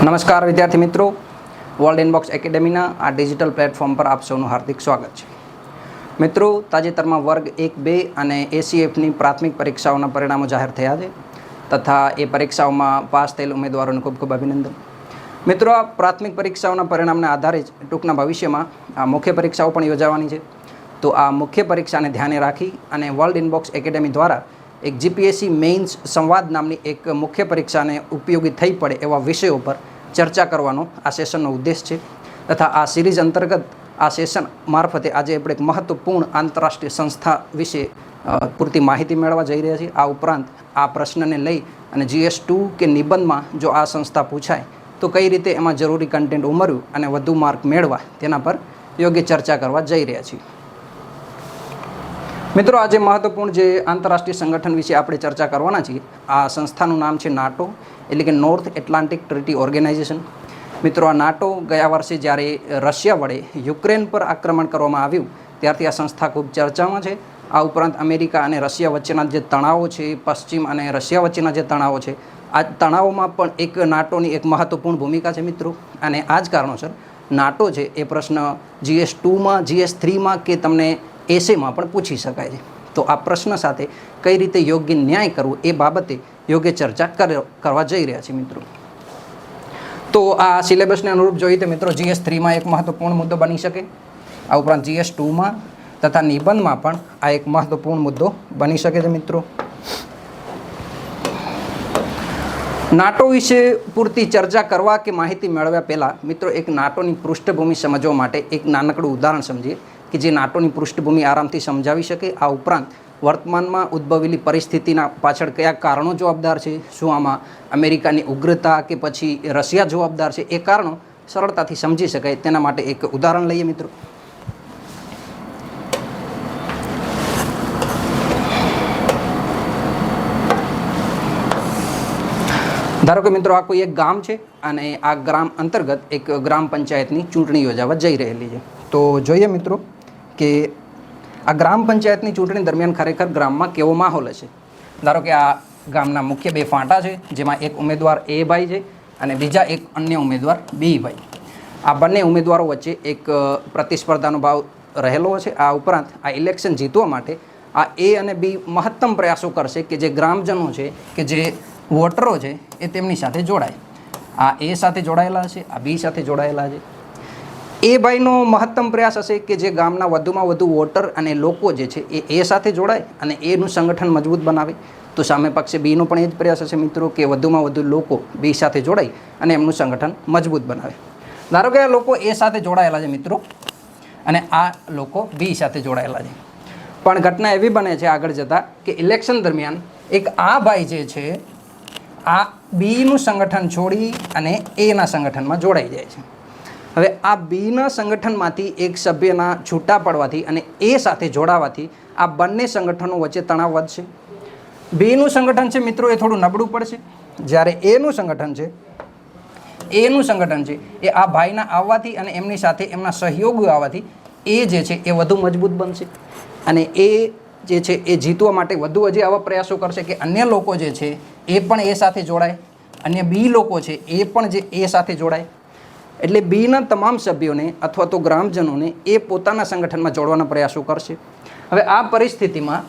નમસ્કાર વિદ્યાર્થી મિત્રો, વર્લ્ડ ઇનબોક્સ એકેડેમીના આ ડિજિટલ પ્લેટફોર્મ પર આપ સૌનું હાર્દિક સ્વાગત છે. મિત્રો, તાજેતરમાં વર્ગ 1, 2 અને ACFની પ્રાથમિક પરીક્ષાઓના પરિણામો જાહેર થયા છે તથા એ પરીક્ષાઓમાં પાસ થયેલ ઉમેદવારોને ખૂબ ખૂબ અભિનંદન. મિત્રો, આ પ્રાથમિક પરીક્ષાઓના પરિણામના આધારે જ ટૂંકના ભવિષ્યમાં આ મુખ્ય પરીક્ષાઓ પણ યોજાવાની છે. તો આ મુખ્ય પરીક્ષાને ધ્યાને રાખી અને વર્લ્ડ ઇનબોક્સ એકેડેમી દ્વારા એક GPSC મેઇન્સ સંવાદ નામની એક મુખ્ય પરીક્ષાને ઉપયોગી થઈ પડે એવા વિષયો પર ચર્ચા કરવાનો આ સેશનનો ઉદ્દેશ છે. તથા આ સિરીઝ અંતર્ગત આ સેશન મારફતે આજે આપણે એક મહત્વપૂર્ણ આંતરરાષ્ટ્રીય સંસ્થા વિશે પૂરતી માહિતી મેળવવા જઈ રહ્યા છીએ. આ ઉપરાંત આ પ્રશ્નને લઈ અને GS2 કે નિબંધમાં જો આ સંસ્થા પૂછાય તો કઈ રીતે એમાં જરૂરી કન્ટેન્ટ ઉમેરવું અને વધુ માર્ક મેળવવા તેના પર યોગ્ય ચર્ચા કરવા જઈ રહ્યા છીએ. મિત્રો, આજે મહત્વપૂર્ણ જે આંતરરાષ્ટ્રીય સંગઠન વિશે આપણે ચર્ચા કરવાના છીએ, આ સંસ્થાનું નામ છે નાટો, એટલે કે નોર્થ એટલાન્ટિક ટ્રીટી ઓર્ગેનાઇઝેશન. મિત્રો, આ નાટો ગયા વર્ષે જ્યારે રશિયા વડે યુક્રેન પર આક્રમણ કરવામાં આવ્યું ત્યારથી આ સંસ્થા ખૂબ ચર્ચામાં છે. આ ઉપરાંત અમેરિકા અને રશિયા વચ્ચેના જે તણાવો છે, પશ્ચિમ અને રશિયા વચ્ચેના જે તણાવો છે, આ તણાવોમાં પણ એક નાટોની એક મહત્વપૂર્ણ ભૂમિકા છે મિત્રો. અને આ જ કારણોસર નાટો છે એ પ્રશ્ન GS2માં, GS3માં કે તમને એસેમાં પણ પૂછી શકાય છે. તો આ પ્રશ્ન સાથે કઈ રીતે યોગ્ય ન્યાય કરવો એ બાબતે યોગ્ય ચર્ચા કરવા જઈ રહ્યા છીએ મિત્રો. તો આ સિલેબસને અનુરૂપ જોઈએ તો મિત્રો GS3માં એક મહત્વપૂર્ણ મુદ્દો બની શકે. આ ઉપરાંત GS2માં તથા નિબંધમાં પણ આ એક મહત્વપૂર્ણ મુદ્દો બની શકે છે મિત્રો. નાટો વિશે પૂરતી ચર્ચા કરવા કે માહિતી મેળવ્યા પહેલાં મિત્રો એક નાટોની પૃષ્ઠભૂમિ સમજવા માટે એક નાનકડું ઉદાહરણ સમજીએ કે જે નાટોની પૃષ્ઠભૂમિ આરામથી સમજાવી શકે. આ ઉપરાંત વર્તમાનમાં ઉદ્ભવેલી પરિસ્થિતિના પાછળ કયા કારણો જવાબદાર છે, શું આમાં અમેરિકાની ઉગ્રતા કે પછી રશિયા જવાબદાર છે, એ કારણો સરળતાથી સમજી શકાય તેના માટે એક ઉદાહરણ લઈએ મિત્રો. ધારો કે મિત્રો આ કોઈ એક ગામ છે અને આ ગ્રામ અંતર્ગત એક ગ્રામ પંચાયતની ચૂંટણી યોજાવા જઈ રહેલી છે. તો જોઈએ મિત્રો કે આ ગ્રામ પંચાયતની ચૂંટણી દરમિયાન ખરેખર ગ્રામમાં કેવો માહોલ હશે. ધારો કે આ ગામના મુખ્ય બે ફાંટા છે, જેમાં એક ઉમેદવાર A ભાઈ છે અને બીજા એક અન્ય ઉમેદવાર B ભાઈ. આ બંને ઉમેદવારો વચ્ચે એક પ્રતિસ્પર્ધાનો ભાવ રહેલો છે. આ ઉપરાંત આ ઇલેક્શન જીતવા માટે આ A અને B મહત્તમ પ્રયાસો કરશે કે જે ગ્રામજનો છે કે જે વોટરો છે એ તેમની સાથે જોડાય. આ A સાથે જોડાયેલા છે, આ B સાથે જોડાયેલા છે. એ ભાઈનો મહત્તમ પ્રયાસ હશે કે જે ગામના વધુમાં વધુ વોટર અને લોકો જે છે એ A સાથે જોડાય અને એનું સંગઠન મજબૂત બનાવે. તો સામે પક્ષે Bનો પણ એ જ પ્રયાસ હશે મિત્રો કે વધુમાં વધુ લોકો B સાથે જોડાય અને એમનું સંગઠન મજબૂત બનાવે. ધારો કે આ લોકો A સાથે જોડાયેલા છે મિત્રો અને આ લોકો B સાથે જોડાયેલા છે. પણ ઘટના એવી બને છે આગળ જતાં કે ઇલેક્શન દરમિયાન એક આ ભાઈ જે છે આ Bનું સંગઠન છોડી અને Aના સંગઠનમાં જોડાઈ જાય છે. હવે આ Bના સંગઠનમાંથી એક સભ્યના છૂટા પડવાથી અને A સાથે જોડાવાથી આ બંને સંગઠનો વચ્ચે તણાવ વધશે. Bનું સંગઠન છે મિત્રો એ થોડું નબળું પડશે, જ્યારે Aનું સંગઠન છે એ આ ભાઈના આવવાથી અને એમની સાથે એમના સહયોગીઓ આવવાથી એ જે છે એ વધુ મજબૂત બનશે અને એ જે છે એ જીતવા માટે વધુ હજી આવા પ્રયાસો કરશે કે અન્ય લોકો જે છે એ પણ A સાથે જોડાય, અન્ય B લોકો છે એ પણ જે A સાથે જોડાય. એટલે Bના તમામ સભ્યોને અથવા તો ગ્રામજનોને એ પોતાના સંગઠનમાં જોડવાના પ્રયાસો કરશે. હવે આ પરિસ્થિતિમાં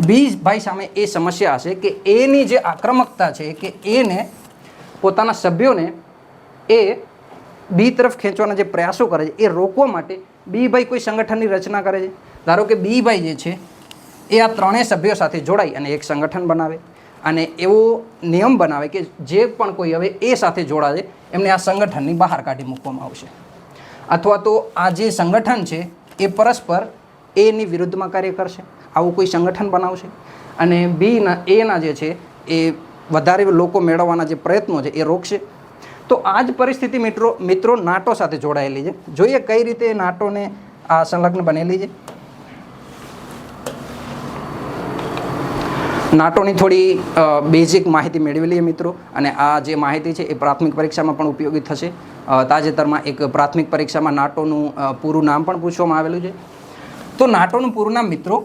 B ભાઈ સામે એ સમસ્યા હશે કે એની જે આક્રમકતા છે કે એને પોતાના સભ્યોને એ B તરફ ખેંચવાના જે પ્રયાસો કરે છે એ રોકવા માટે B ભાઈ કોઈ સંગઠનની રચના કરે છે. ધારો કે B ભાઈ જે છે એ આ ત્રણેય સભ્યો સાથે જોડાઈ અને એક સંગઠન બનાવે અને એવો નિયમ બનાવે કે જે પણ કોઈ હવે A સાથે જોડાશે એમને આ સંગઠનની બહાર કાઢી મૂકવામાં આવશે. અથવા તો આ જે સંગઠન છે એ પરસ્પર Aની વિરુદ્ધમાં કાર્ય કરશે, આવું કોઈ સંગઠન બનાવશે અને Aના જે છે એ વધારે લોકો મેળવવાના જે પ્રયત્નો છે એ રોકશે. તો આ જ પરિસ્થિતિ મિત્રો નાટો સાથે જોડાયેલી છે. જોઈએ કઈ રીતે નાટોને આ સંલગ્ન બનેલી છે. નાટોની થોડી બેઝિક માહિતી મેળવી લઈએ મિત્રો અને આ જે માહિતી છે એ પ્રાથમિક પરીક્ષામાં પણ ઉપયોગી થશે. તાજેતરમાં એક પ્રાથમિક પરીક્ષામાં નાટોનું પૂરું નામ પણ પૂછવામાં આવેલું છે. તો નાટોનું પૂરું નામ મિત્રો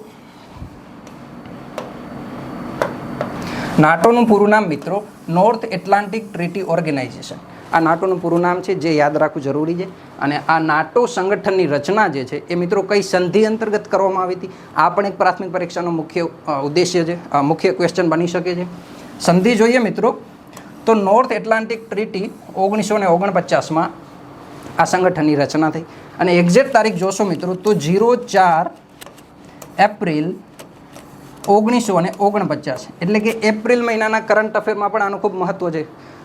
નાટોનું પૂરું નામ મિત્રો નોર્થ એટલાન્ટિક ટ્રીટી ઓર્ગેનાઇઝેશન. આ નાટોનું પૂરું નામ છે, જે યાદ રાખવું જરૂરી છે. અને આ નાટો સંગઠનની રચના જે છે એ મિત્રો કઈ સંધિ અંતર્ગત કરવામાં આવી હતી, આ પણ એક પ્રાથમિક પરીક્ષાનો મુખ્ય ઉદ્દેશ્ય છે, મુખ્ય ક્વેશ્ચન બની શકે છે. સંધિ જોઈએ મિત્રો તો નોર્થ એટલાન્ટિક ટ્રીટી 1949માં આ સંગઠનની રચના થઈ. અને એક્ઝેક્ટ તારીખ જોશો મિત્રો તો 04 એપ્રિલ 1949, એટલે કે એપ્રિલ મહિનાના કરંટ અફેરમાં પણ આનું ખૂબ મહત્ત્વ છે.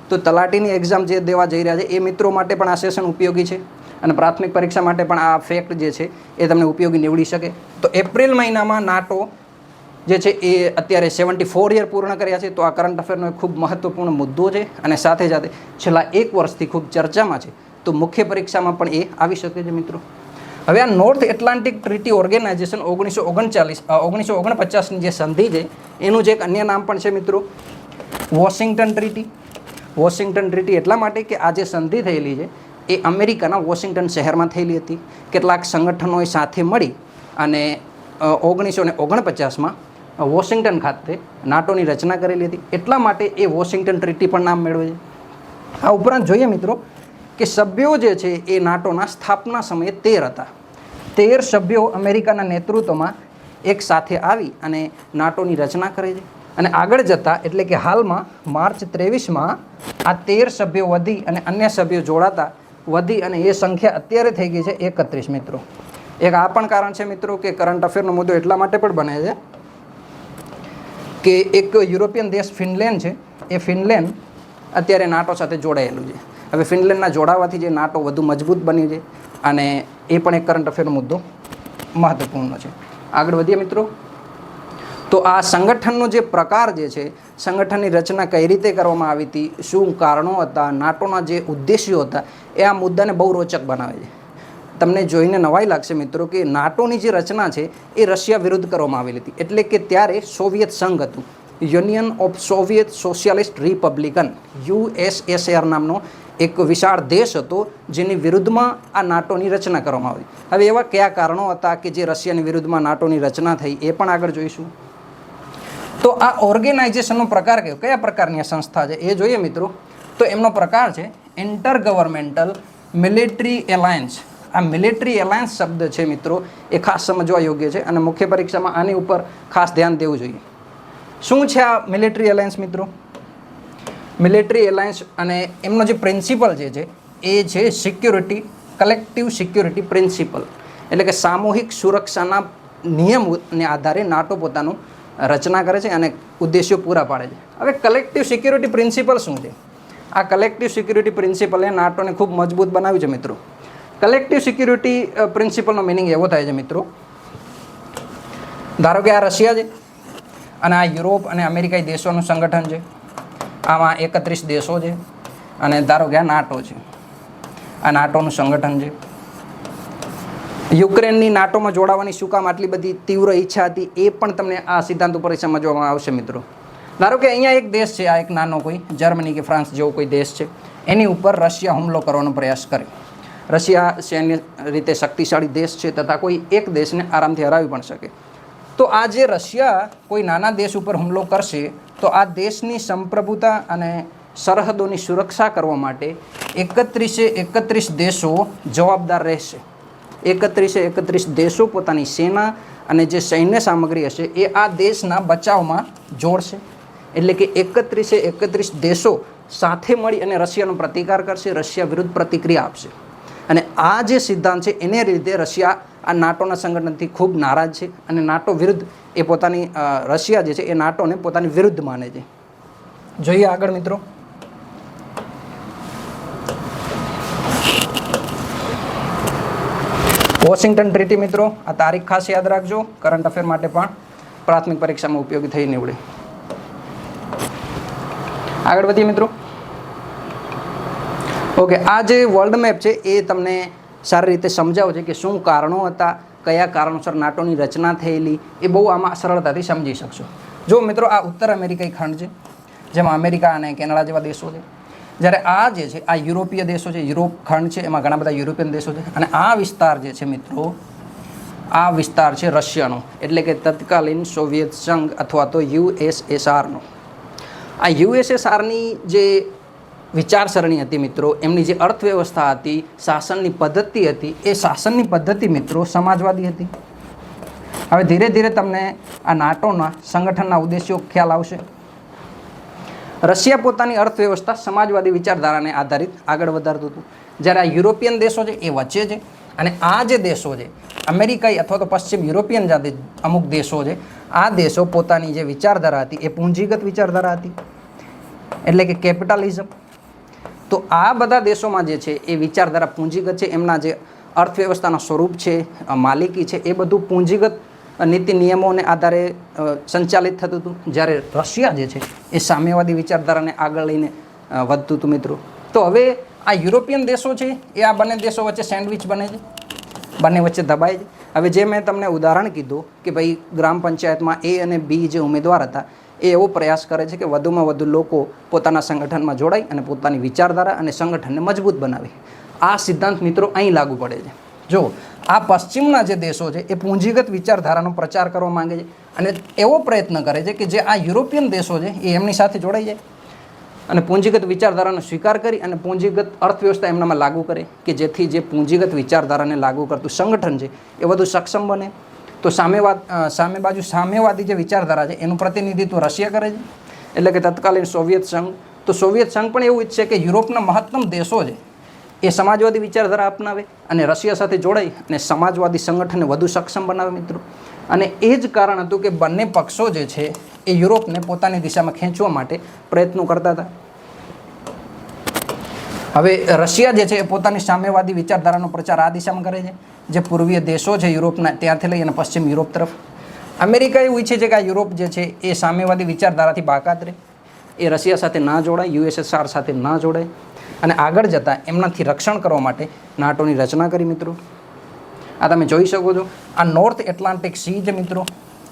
તો તલાટીની એક્ઝામ જે દેવા જઈ રહ્યા છે એ મિત્રો માટે પણ આ સેશન ઉપયોગી છે, અને પ્રાથમિક પરીક્ષા માટે પણ આ ફેક્ટ જે છે એ તમને ઉપયોગી નીવડી શકે. તો એપ્રિલ મહિનામાં નાટો જે છે એ અત્યારે 74 યર પૂર્ણ કર્યા છે. તો આ કરંટ અફેરનો એક ખૂબ મહત્ત્વપૂર્ણ મુદ્દો છે, અને સાથે સાથે છેલ્લા 1 વર્ષથી ખૂબ ચર્ચામાં છે. તો મુખ્ય પરીક્ષામાં પણ એ આવી શકે છે મિત્રો. હવે આ નોર્થ એટલાન્ટિક ટ્રીટી ઓર્ગેનાઇઝેશન 1949ની જે સંધિ છે એનું જે એક અન્ય નામ પણ છે મિત્રો વોશિંગ્ટન ટ્રીટી. વોશિંગ્ટન ટ્રીટી એટલા માટે કે આ જે સંધિ થયેલી છે એ અમેરિકાના વોશિંગ્ટન શહેરમાં થયેલી હતી. કેટલાક સંગઠનોએ સાથે મળી અને 1949માં વોશિંગ્ટન ખાતે નાટોની રચના કરેલી હતી, એટલા માટે એ વોશિંગ્ટન ટ્રીટી પણ નામ મેળવે છે. આ ઉપરાંત જોઈએ મિત્રો કે સભ્યો જે છે એ નાટોના સ્થાપના સમયે 13 હતા. 13 સભ્યો અમેરિકાના નેતૃત્વમાં એક સાથે આવી અને નાટોની રચના કરે છે. અને આગળ જતાં એટલે કે હાલમાં માર્ચ 23માં આ 13 સભ્યો વધી અને અન્ય સભ્યો જોડાતા વધી અને એ સંખ્યા અત્યારે થઈ ગઈ છે 31 મિત્રો. એક આ પણ કારણ છે મિત્રો કે કરંટ અફેરનો મુદ્દો એટલા માટે પણ બને છે કે એક યુરોપિયન દેશ ફિનલેન્ડ છે, એ ફિનલેન્ડ અત્યારે નાટો સાથે જોડાયેલું છે. હવે ફિનલેન્ડના જોડાવાથી જે નાટો વધુ મજબૂત બન્યું છે, અને એ પણ એક કરંટ અફેરનો મુદ્દો મહત્વપૂર્ણ છે. આગળ વધીએ મિત્રો. તો આ સંગઠનનો જે પ્રકાર જે છે, સંગઠનની રચના કઈ રીતે કરવામાં આવી હતી, શું કારણો હતા, નાટોના જે ઉદ્દેશ્યો હતા, એ આ મુદ્દાને બહુ રોચક બનાવે છે. તમને જોઈને નવાઈ લાગશે મિત્રો કે નાટોની જે રચના છે એ રશિયા વિરુદ્ધ કરવામાં આવેલી હતી. એટલે કે ત્યારે સોવિયત સંઘ હતું, union of Soviet socialist Republican, USSR નામનો એક વિશાળ દેશ હતો જેની વિરુદ્ધમાં આ નાટોની રચના કરવામાં આવી. હવે એવા કયા કારણો હતા કે જે રશિયાની વિરુદ્ધમાં નાટોની રચના થઈ એ પણ આગળ જોઈશું. તો આ ઓર્ગેનાઇઝેશનનો પ્રકાર કયા પ્રકારની આ સંસ્થા છે એ જોઈએ મિત્રો. તો એમનો પ્રકાર છે ઇન્ટર ગવર્મેન્ટલ મિલિટરી એલાયન્સ. આ મિલિટરી એલાયન્સ શબ્દ છે મિત્રો એ ખાસ સમજવા યોગ્ય છે, અને મુખ્ય પરીક્ષામાં આની ઉપર ખાસ ધ્યાન દેવું જોઈએ. શું છે આ મિલિટરી એલાયન્સ મિત્રો? મિલિટરી એલાયન્સ અને એમનો જે પ્રિન્સિપલ જે છે એ છે સિક્યુરિટી, કલેક્ટિવ સિક્યુરિટી પ્રિન્સિપલ. એટલે કે સામૂહિક સુરક્ષાના નિયમોને આધારે નાટો પોતાનું રચના કરે છે અને ઉદ્દેશ્યો પૂરા પાડે છે. હવે કલેક્ટિવ સિક્યુરિટી પ્રિન્સિપલ શું છે? આ કલેક્ટિવ સિક્યુરિટી પ્રિન્સિપલે નાટોને ખૂબ મજબૂત બનાવ્યું છે મિત્રો. કલેક્ટિવ સિક્યુરિટી પ્રિન્સિપલનો મિનિંગ એવો થાય છે મિત્રો, ધારો કે આ રશિયા છે અને આ યુરોપ અને અમેરિકાઈ દેશોનું સંગઠન છે. આમાં 31 દેશો છે, અને ધારો કે આ નાટો છે, આ નાટોનું સંગઠન છે. યુક્રેનની નાટોમાં જોડાવાની શું કામ આટલી બધી તીવ્ર ઈચ્છા હતી એ પણ તમને આ સિદ્ધાંત ઉપર સમજવામાં આવશે મિત્રો. ધારો કે અહીંયા એક દેશ છે, આ એક નાનો કોઈ જર્મની કે ફ્રાન્સ જેવો કોઈ દેશ છે, એની ઉપર રશિયા હુમલો કરવાનો પ્રયાસ કરે. રશિયા સૈન્ય રીતે શક્તિશાળી દેશ છે તથા કોઈ એક દેશને આરામથી હરાવી પણ શકે. તો આ જે રશિયા કોઈ નાના દેશ ઉપર હુમલો કરશે તો આ દેશની સંપ્રભુતા અને સરહદોની સુરક્ષા કરવા માટે 31 દેશો જવાબદાર રહેશે. 31 દેશો પોતાની સેના અને જે સૈન્ય સામગ્રી હશે એ આ દેશના બચાવમાં જોડશે. એટલે કે 31 દેશો સાથે મળી અને રશિયાનો પ્રતિકાર કરશે, રશિયા વિરુદ્ધ પ્રતિક્રિયા આપશે. અને આ જે સિદ્ધાંત છે એને લીધે રશિયા આ નાટોના સંગઠનથી ખૂબ નારાજ છે, અને નાટો વિરુદ્ધ એ પોતાની રશિયા જે છે એ નાટોને પોતાની વિરુદ્ધ માને છે. જોઈએ આગળ મિત્રો. વોશિંગ્ટન ટ્રીટી મિત્રો, આ તારીખ ખાસ યાદ રાખજો, કરંટ અફેર માટે પણ પ્રાથમિક પરીક્ષામાં ઉપયોગી થઈ નીવડે. આગળ વધીએ મિત્રો. ઓકે, આ જે વર્લ્ડ મેપ છે એ તમને સારી રીતે સમજાવે છે કે શું કારણો હતા, કયા કારણોસર નાટોની રચના થયેલી, એ બહુ આમાં સરળતાથી સમજી શકશો. જો મિત્રો, આ ઉત્તર અમેરિકાઈ ખંડ છે જેમાં અમેરિકા અને કેનેડા જેવા દેશો છે. જ્યારે આ જે છે આ યુરોપીય દેશો છે, યુરોપ ખંડ છે, એમાં ઘણા બધા યુરોપિયન દેશો છે. અને આ વિસ્તાર જે છે મિત્રો, આ વિસ્તાર છે રશિયાનો, એટલે કે તત્કાલીન સોવિયત સંઘ અથવા તો USSRનો. આ USSRની જે વિચારસરણી હતી મિત્રો, એમની જે અર્થવ્યવસ્થા હતી, શાસનની પદ્ધતિ હતી, એ શાસનની પદ્ધતિ મિત્રો સમાજવાદી હતી. હવે ધીરે ધીરે તમને આ નાટોના સંગઠનના ઉદ્દેશ્યો ખ્યાલ આવશે. રશિયા પોતાની અર્થવ્યવસ્થા સમાજવાદી વિચારધારાને આધારિત આગળ વધારતું હતું, જ્યારે આ યુરોપિયન દેશો છે એ વચ્ચે છે, અને આ જે દેશો છે અમેરિકાઈ અથવા તો પશ્ચિમ યુરોપિયન જાતિ અમુક દેશો છે, આ દેશો પોતાની જે વિચારધારા હતી એ પૂંજીગત વિચારધારા હતી, એટલે કે કેપિટલિઝમ. તો આ બધા દેશોમાં જે છે એ વિચારધારા પૂંજીગત છે, એમના જે અર્થવ્યવસ્થાનું સ્વરૂપ છે, માલિકી છે, એ બધું પૂંજીગત નીતિ નિયમોને આધારે સંચાલિત થતું હતું, જ્યારે રશિયા જે છે એ સામ્યવાદી વિચારધારાને આગળ લઈને વધતું હતું મિત્રો. તો હવે આ યુરોપિયન દેશો છે એ આ બંને દેશો વચ્ચે સેન્ડવિચ બને છે, બંને વચ્ચે દબાય છે. હવે જે મેં તમને ઉદાહરણ કીધું કે ભાઈ ગ્રામ પંચાયતમાં એ અને બી જે ઉમેદવાર હતા એ એવો પ્રયાસ કરે છે કે વધુમાં વધુ લોકો પોતાના સંગઠનમાં જોડાય અને પોતાની વિચારધારા અને સંગઠનને મજબૂત બનાવે. આ સિદ્ધાંત મિત્રો અહીં લાગુ પડે છે. જો આ પશ્ચિમના જે દેશો છે એ પૂંજીગત વિચારધારાનો પ્રચાર કરવા માંગે છે અને એવો પ્રયત્ન કરે છે કે જે આ યુરોપિયન દેશો છે એ એમની સાથે જોડાઈ જાય અને પૂંજીગત વિચારધારાનો સ્વીકાર કરી અને પૂંજીગત અર્થવ્યવસ્થા એમનામાં લાગુ કરે, કે જેથી જે પૂંજીગત વિચારધારાને લાગુ કરતું સંગઠન છે એ વધુ સક્ષમ બને. તો સામ્યવાદી જે વિચારધારા છે એનું પ્રતિનિધિત્વ રશિયા કરે છે, એટલે કે તત્કાલીન સોવિયત સંઘ. તો સોવિયત સંઘ પણ એવું ઈચ્છે કે યુરોપના મહત્તમ દેશો છે એ સમાજવાદી વિચારધારા અપનાવે અને રશિયા સાથે જોડાઈ અને સમાજવાદી સંગઠનને વધુ સક્ષમ બનાવે મિત્રો. અને એ જ કારણ હતું કે બંને પક્ષો જે છે એ યુરોપને પોતાની દિશામાં ખેંચવા માટે પ્રયત્નો કરતા હતા. હવે રશિયા જે છે એ પોતાની સામ્યવાદી વિચારધારાનો પ્રચાર આ દિશામાં કરે છે, જે પૂર્વીય દેશો છે યુરોપના ત્યાંથી લઈ અને પશ્ચિમ યુરોપ તરફ. અમેરિકા એવું ઈચ્છે છે કે આ યુરોપ જે છે એ સામ્યવાદી વિચારધારાથી બાકાત રહે, એ રશિયા સાથે ના જોડાય, યુએસએસઆર સાથે ના જોડાય અને આગળ જતાં એમનાથી રક્ષણ કરવા માટે નાટોની રચના કરી મિત્રો. આ તમે જોઈ શકો છો, આ નોર્થ એટલાન્ટિક સી છે મિત્રો,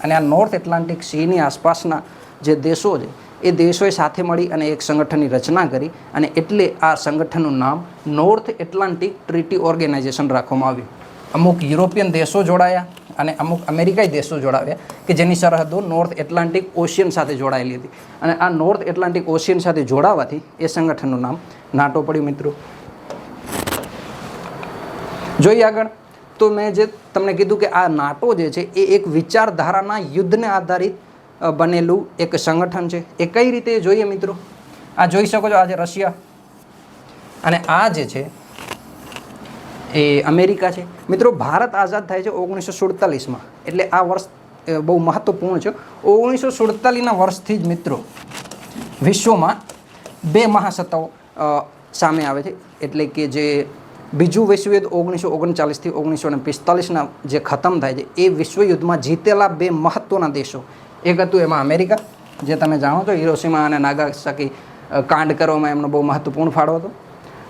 અને આ નોર્થ એટલાન્ટિક સીની આસપાસના જે દેશો છે એ દેશોએ સાથે મળી અને એક સંગઠનની રચના કરી, અને એટલે આ સંગઠનનું નામ નોર્થ એટલાન્ટિક ટ્રીટી ઓર્ગેનાઇઝેશન રાખવામાં આવ્યું. અમુક યુરોપિયન દેશો જોડાયા અને અમુક અમેરિકાઈ દેશો જોડાવ્યા કે જેની સરહદો નોર્થ એટલાન્ટિક ઓશિયન સાથે જોડાયેલી હતી, અને આ નોર્થ એટલાન્ટિક ઓશિયન સાથે જોડાવાથી એ સંગઠનનું નામ નાટો પડ્યું મિત્રો. જોઈએ આગળ. તો મેં જે તમને કીધું કે આ નાટો જે છે એ એક વિચારધારાના યુદ્ધને આધારિત બનેલું એક સંગઠન છે. એ કઈ રીતે જોઈએ મિત્રો? આ જોઈ શકો છો, આ જે રશિયા અને આ જે છે એ અમેરિકા છે મિત્રો. ભારત આઝાદ થાય છે 1947માં, એટલે આ વર્ષ બહુ મહત્વપૂર્ણ છે. 1947ના વર્ષથી જ મિત્રો વિશ્વમાં બે મહાસત્તાઓ સામે આવે છે, એટલે કે જે બીજું વિશ્વયુદ્ધ 1939થી 1945ના જે ખતમ થાય છે એ વિશ્વયુદ્ધમાં જીતેલા બે મહત્ત્વના દેશો. એક હતું એમાં અમેરિકા, જે તમે જાણો છો હિરોશીમા અને નાગાસાકી કાંડ કરવામાં એમનો બહુ મહત્વપૂર્ણ ફાળો હતો,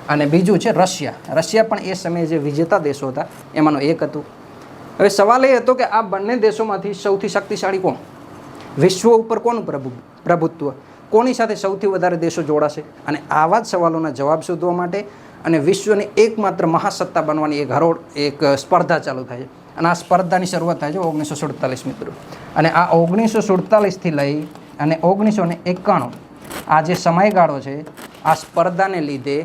અને બીજું છે રશિયા. રશિયા પણ એ સમયે જે વિજેતા દેશો હતા એમાંનો એક હતું. હવે સવાલ એ હતો કે આ બંને દેશોમાંથી સૌથી શક્તિશાળી કોણ? વિશ્વ ઉપર કોનું પ્રભુત્વ? કોની સાથે સૌથી વધારે દેશો જોડાશે? અને આવા જ સવાલોના જવાબ શોધવા માટે અને વિશ્વની એકમાત્ર મહાસત્તા બનવાની એક સ્પર્ધા ચાલુ થાય છે, અને આ સ્પર્ધાની શરૂઆત થાય છે 1947 મિત્રો. અને આ 1947થી લઈ અને 1991 આ જે સમયગાળો છે આ સ્પર્ધાને લીધે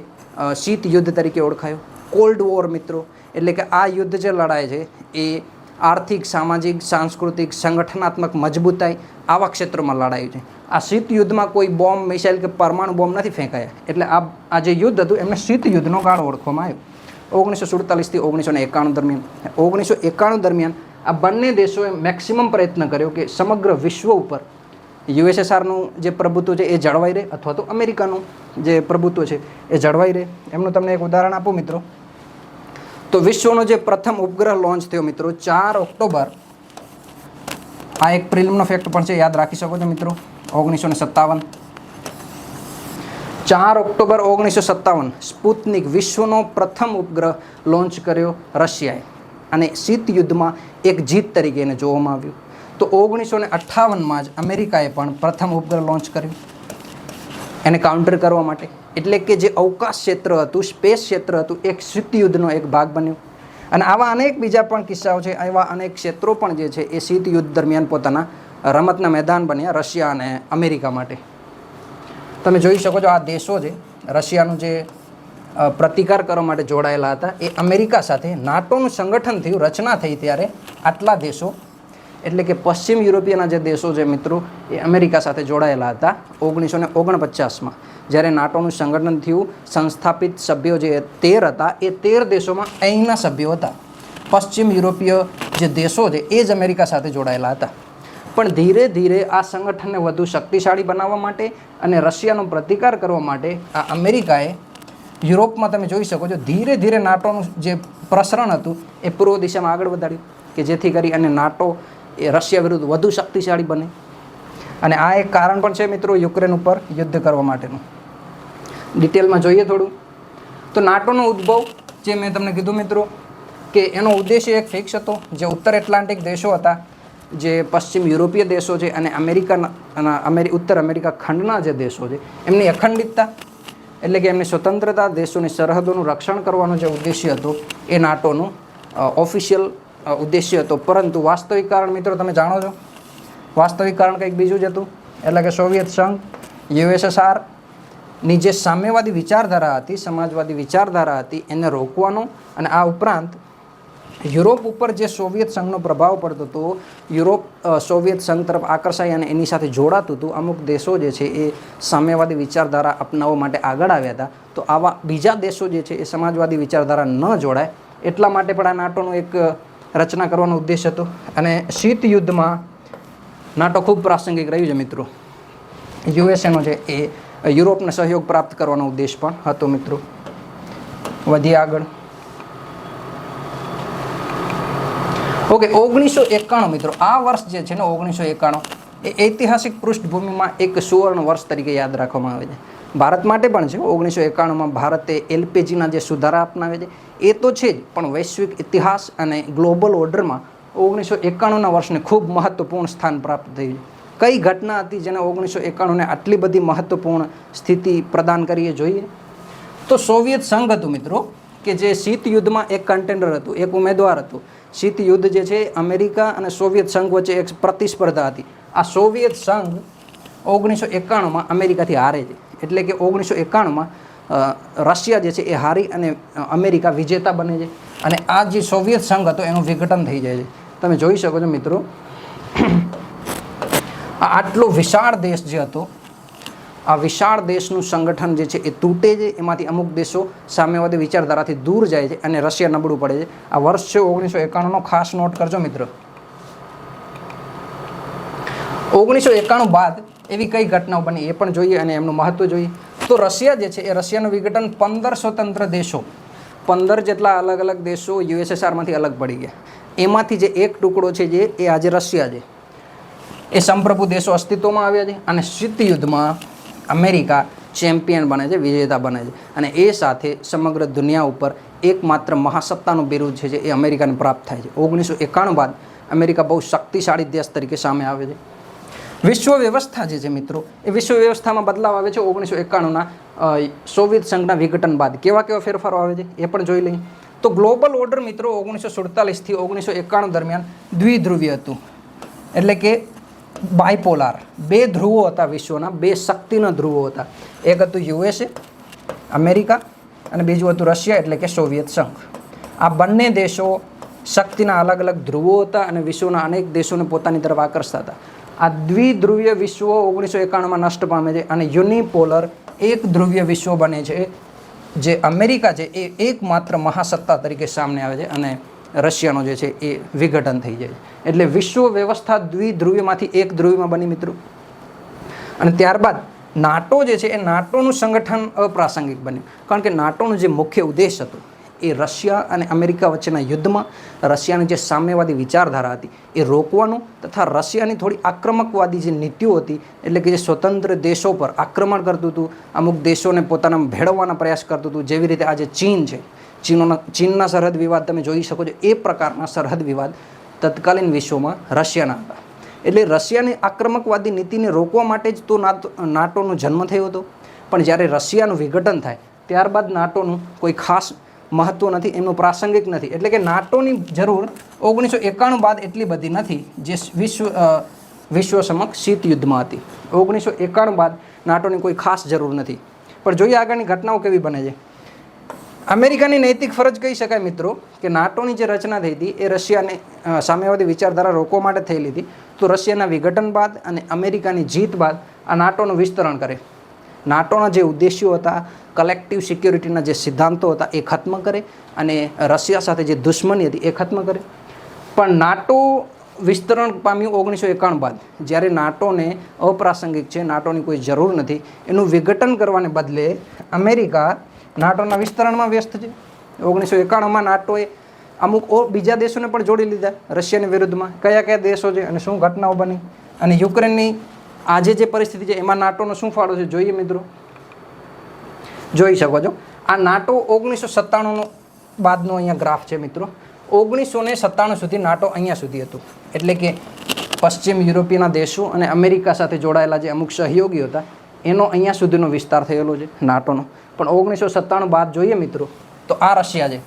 શીત યુદ્ધ તરીકે ઓળખાયો, કોલ્ડ વોર મિત્રો. એટલે કે આ યુદ્ધ જે લડાય છે એ આર્થિક, સામાજિક, સાંસ્કૃતિક, સંગઠનાત્મક મજબૂતાઈ આવા ક્ષેત્રોમાં લડાયું છે. આ શીત યુદ્ધમાં કોઈ બોમ્બ, મિસાઇલ કે પરમાણુ બોમ્બ નથી ફેંકાયા, એટલે આ જે યુદ્ધ હતું એમને શીત યુદ્ધનો ગાળો ઓળખવામાં આવ્યો 1947થી 1991 દરમિયાન. 1991 દરમિયાન આ બંને દેશોએ મેક્સિમમ પ્રયત્ન કર્યો કે સમગ્ર વિશ્વ ઉપર યુએસએસઆરનું જે પ્રભુત્વ છે એ જળવાઈ રહે, અથવા તો અમેરિકાનું જે પ્રભુત્વ છે એ જળવાઈ રહે. એમનું તમને એક ઉદાહરણ આપું મિત્રો, તો વિશ્વનો જે પ્રથમ ઉપગ્રહ લોન્ચ થયો મિત્રો 4 ઓક્ટોબર, આ એક પ્રિલિમનો ફેક્ટ પણ છે, યાદ રાખી શકો છો મિત્રો, 1957. 4 ઓક્ટોબર 1957 સ્પુતનિક વિશ્વનો પ્રથમ ઉપગ્રહ લોન્ચ કર્યો રશિયાએ, અને શીત યુદ્ધમાં એક જીત તરીકે એને જોવામાં આવ્યું. તો 1958માં જ અમેરિકાએ પણ પ્રથમ ઉપગ્રહ લોન્ચ કર્યું એને કાઉન્ટર કરવા માટે. એટલે કે જે અવકાશ ક્ષેત્ર હતું, સ્પેસ ક્ષેત્ર હતું, એક શીત યુદ્ધનો એક ભાગ બન્યું. અને આવા અનેક બીજા પણ કિસ્સાઓ છે, એવા અનેક ક્ષેત્રો પણ જે છે એ શીત યુદ્ધ દરમિયાન પોતાના રમતના મેદાન બન્યા રશિયા અને અમેરિકા માટે. તમે જોઈ શકો છો આ દેશો છે રશિયાનું જે પ્રતિકાર કરવા માટે જોડાયેલા હતા એ અમેરિકા સાથે નાટોનું સંગઠન થયું, રચના થઈ ત્યારે આટલા દેશો એટલે કે પશ્ચિમ યુરોપિયના જે દેશો છે મિત્રો એ અમેરિકા સાથે જોડાયેલા હતા 1949માં જ્યારે નાટોનું સંગઠન થયું. સંસ્થાપિત સભ્યો જે 13 હતા એ 13 દેશોમાં અહીંના સભ્યો હતા. પશ્ચિમ યુરોપીય જે દેશો છે એ જ અમેરિકા સાથે જોડાયેલા હતા. પણ ધીરે ધીરે આ સંગઠનને વધુ શક્તિશાળી બનાવવા માટે અને રશિયાનો પ્રતિકાર કરવા માટે આ અમેરિકાએ યુરોપમાં તમે જોઈ શકો છો ધીરે ધીરે નાટોનું જે પ્રસરણ હતું એ પૂર્વ દિશામાં આગળ વધાર્યું કે જેથી કરી અને નાટો એ રશિયા વિરુદ્ધ વધુ શક્તિશાળી બને. અને આ એક કારણ પણ છે મિત્રો યુક્રેન ઉપર યુદ્ધ કરવા માટેનું. ડિટેલમાં જોઈએ થોડું તો નાટોનો ઉદ્ભવ જે મેં તમને કીધું મિત્રો કે એનો ઉદ્દેશ્ય એક ફિક્સ હતો. જે ઉત્તર એટલાન્ટિક દેશો હતા, જે પશ્ચિમ યુરોપીય દેશો છે અને ઉત્તર અમેરિકા ખંડના જે દેશો છે એમની અખંડિતતા એટલે કે એમની સ્વતંત્રતા, દેશોની સરહદોનું રક્ષણ કરવાનો જે ઉદ્દેશ્ય હતો એ નાટોનું ઓફિશિયલ ઉદ્દેશ્ય હતો. પરંતુ વાસ્તવિક કારણ મિત્રો તમે જાણો છો, વાસ્તવિક કારણ કંઈક બીજું જ હતું. એટલે કે સોવિયત સંઘ, USSRની જે સામ્યવાદી વિચારધારા હતી, સમાજવાદી વિચારધારા હતી એને રોકવાનો અને આ ઉપરાંત યુરોપ ઉપર જે સોવિયત સંઘનો પ્રભાવ પડતો હતો, યુરોપ સોવિયત સંઘ તરફ આકર્ષાય અને એની સાથે જોડાતું હતું. અમુક દેશો જે છે એ સામ્યવાદી વિચારધારા અપનાવવા માટે આગળ આવ્યા હતા. તો આવા બીજા દેશો જે છે એ સમાજવાદી વિચારધારા ન જોડાય એટલા માટે પણ આ નાટોનું એક રચના કરવાનો ઉદ્દેશ હતો. અને શીત યુદ્ધમાં નાટો ખૂબ પ્રાસંગિક રહ્યું છે મિત્રો. યુએસએનો છે એ યુરોપને સહયોગ પ્રાપ્ત કરવાનો ઉદ્દેશ પણ હતો મિત્રો. વધીએ આગળ. ઓકે, 1991 મિત્રો, આ વર્ષ જે છે ને 1991 એ ઐતિહાસિક પૃષ્ઠભૂમિમાં એક સુવર્ણ વર્ષ તરીકે યાદ રાખવામાં આવે છે. ભારત માટે પણ છે. 1991માં ભારતે LPGના જે સુધારા અપનાવે છે એ તો છે જ, પણ વૈશ્વિક ઇતિહાસ અને ગ્લોબલ ઓર્ડરમાં 1991ના વર્ષને ખૂબ મહત્વપૂર્ણ સ્થાન પ્રાપ્ત થયું છે. કઈ ઘટના હતી જેને 1991ને આટલી બધી મહત્વપૂર્ણ સ્થિતિ પ્રદાન કરીએ જોઈએ? તો સોવિયત સંઘ હતું મિત્રો, કે જે શીત યુદ્ધમાં એક કન્ટેન્ડર હતું, એક ઉમેદવાર હતું. શીત યુદ્ધ જે છે અમેરિકા અને સોવિયત સંઘ વચ્ચે એક પ્રતિસ્પર્ધા હતી. આ સોવિયત સંઘ 1991માં અમેરિકાથી હારે છે. એટલે કે 1991માં રશિયા જે છે એ હારી અને અમેરિકા વિજેતા બને છે. અને આ જે સોવિયત સંઘ હતો એનું વિઘટન થઈ જાય છે. તમે જોઈ શકો છો મિત્રો, આટલો વિશાળ દેશ જે હતો, આ વિશાળ દેશનું સંગઠન જે છે એ તૂટે છે. એમાંથી અમુક દેશો સામ્યવાદી વિચારધારાથી દૂર જાય છે અને રશિયા નબળું પડે છે. આ વર્ષ છે 1991નો, ખાસ નોટ કરજો મિત્રો. 1991 બાદ એવી કઈ ઘટનાઓ બની એ પણ જોઈએ અને એમનું મહત્વ જોઈએ. તો રશિયા જે છે એ રશિયાનું વિઘટન 15 સ્વતંત્ર દેશો, 15 જેટલા અલગ અલગ દેશો USSRમાંથી અલગ પડી ગયા. એમાંથી જે એક ટુકડો છે જે એ આજે રશિયા છે, એ સંપ્રભુ દેશો અસ્તિત્વમાં આવ્યા છે. અને શીત યુદ્ધમાં અમેરિકા ચેમ્પિયન બને છે, વિજેતા બને છે. અને એ સાથે સમગ્ર દુનિયા ઉપર એકમાત્ર મહાસત્તાનું બિરુદ છે એ અમેરિકાને પ્રાપ્ત થાય છે. 1991 બાદ અમેરિકા બહુ શક્તિશાળી દેશ તરીકે સામે આવે છે. વિશ્વ વ્યવસ્થા જે છે મિત્રો, એ વિશ્વ વ્યવસ્થામાં બદલાવ આવે છે 1991ના સોવિયત સંઘના વિઘટન બાદ. કેવા કેવા ફેરફારો આવે છે એ પણ જોઈ લઈએ. તો ગ્લોબલ ઓર્ડર મિત્રો 1947થી 1991 દરમિયાન દ્વિધ્રુવીય હતું. એટલે કે બાયપોલાર, બે ધ્રુવો હતા વિશ્વના, બે શક્તિના ધ્રુવો હતા. એક હતું USA અમેરિકા અને બીજું હતું રશિયા એટલે કે સોવિયત સંઘ. આ બંને દેશો શક્તિના અલગ અલગ ધ્રુવો હતા અને વિશ્વના અનેક દેશોને પોતાની તરફ આકર્ષતા હતા. આ દ્વિધ્રુવીય વિશ્વો 1991માં નષ્ટ પામે છે અને યુનિપોલર એક ધ્રુવીય વિશ્વ બને છે. જે અમેરિકા છે એ એકમાત્ર મહાસત્તા તરીકે સામે આવે છે અને રશિયાનો જે છે એ વિઘટન થઈ જાય છે. એટલે વિશ્વ વ્યવસ્થા દ્વિધ્રુવીયમાંથી એક ધ્રુવીમાં બની મિત્રો. અને ત્યારબાદ નાટો જે છે એ નાટોનું સંગઠન અપ્રાસંગિક બન્યું. કારણ કે નાટોનો જે મુખ્ય ઉદ્દેશ હતો એ રશિયા અને અમેરિકા વચ્ચેના યુદ્ધમાં રશિયાની જે સામ્યવાદી વિચારધારા હતી એ રોકવાનું તથા રશિયાની થોડી આક્રમકવાદી જે નીતિઓ હતી, એટલે કે જે સ્વતંત્ર દેશો પર આક્રમણ કરતું હતું, અમુક દેશોને પોતાના ભેળવવાના પ્રયાસ કરતું હતું. જેવી રીતે આજે ચીન છે, ચીનના સરહદ વિવાદ તમે જોઈ શકો છો. એ પ્રકારના સરહદ વિવાદ તત્કાલીન વિશ્વમાં રશિયાના હતા. એટલે રશિયાની આક્રમકવાદી નીતિને રોકવા માટે જ તો નાટોનો જન્મ થયો હતો. પણ જ્યારે રશિયાનું વિઘટન થાય ત્યારબાદ નાટોનું કોઈ ખાસ મહત્વ નથી, એમનું પ્રાસંગિક નથી. એટલે કે નાટોની જરૂર 1991 બાદ એટલી બધી નથી જે વિશ્વ સમક્ષ શીત યુદ્ધમાં હતી. 1991 બાદ નાટોની કોઈ ખાસ જરૂર નથી. પણ જોઈએ આગળની ઘટનાઓ કેવી બને છે. અમેરિકાની નૈતિક ફરજ કહી શકાય મિત્રો કે નાટોની જે રચના થઈ હતી એ રશિયાને સામ્યવાદી વિચારધારા રોકવા માટે થયેલી હતી. તો રશિયાના વિઘટન બાદ અને અમેરિકાની જીત બાદ આ નાટોનું વિસ્તરણ કરે. નાટોના જે ઉદ્દેશ્યો હતા, કલેક્ટિવ સિક્યોરિટીના જે સિદ્ધાંતો હતા એ ખત્મ કરે અને રશિયા સાથે જે દુશ્મની હતી એ ખત્મ કરે. પણ નાટો વિસ્તરણ પામ્યું 1991 બાદ, જ્યારે નાટોને અપ્રાસંગિક છે, નાટોની કોઈ જરૂર નથી, એનું વિઘટન કરવાને બદલે અમેરિકા નાટોના વિસ્તરણમાં વ્યસ્ત છે. 1991માં નાટોએ અમુક બીજા દેશોને પણ જોડી લીધા રશિયાની વિરુદ્ધમાં. કયા કયા દેશો છે અને શું ઘટનાઓ બની, અને યુક્રેનની આજે જે પરિસ્થિતિ છે એમાં નાટોનો શું ફાળો છે જોઈએ મિત્રો. જોઈ શકો છો આ નાટો 1997 બાદનો અહીંયા ગ્રાફ છે મિત્રો. 1997 સુધી નાટો અહીંયા સુધી હતું, એટલે કે પશ્ચિમ યુરોપીયના દેશો અને અમેરિકા સાથે જોડાયેલા જે અમુક સહયોગીઓ હતા એનો અહીંયા સુધીનો વિસ્તાર થયેલો છે નાટોનો. પણ 1997 બાદ જોઈએ મિત્રો તો આ રશિયા છે,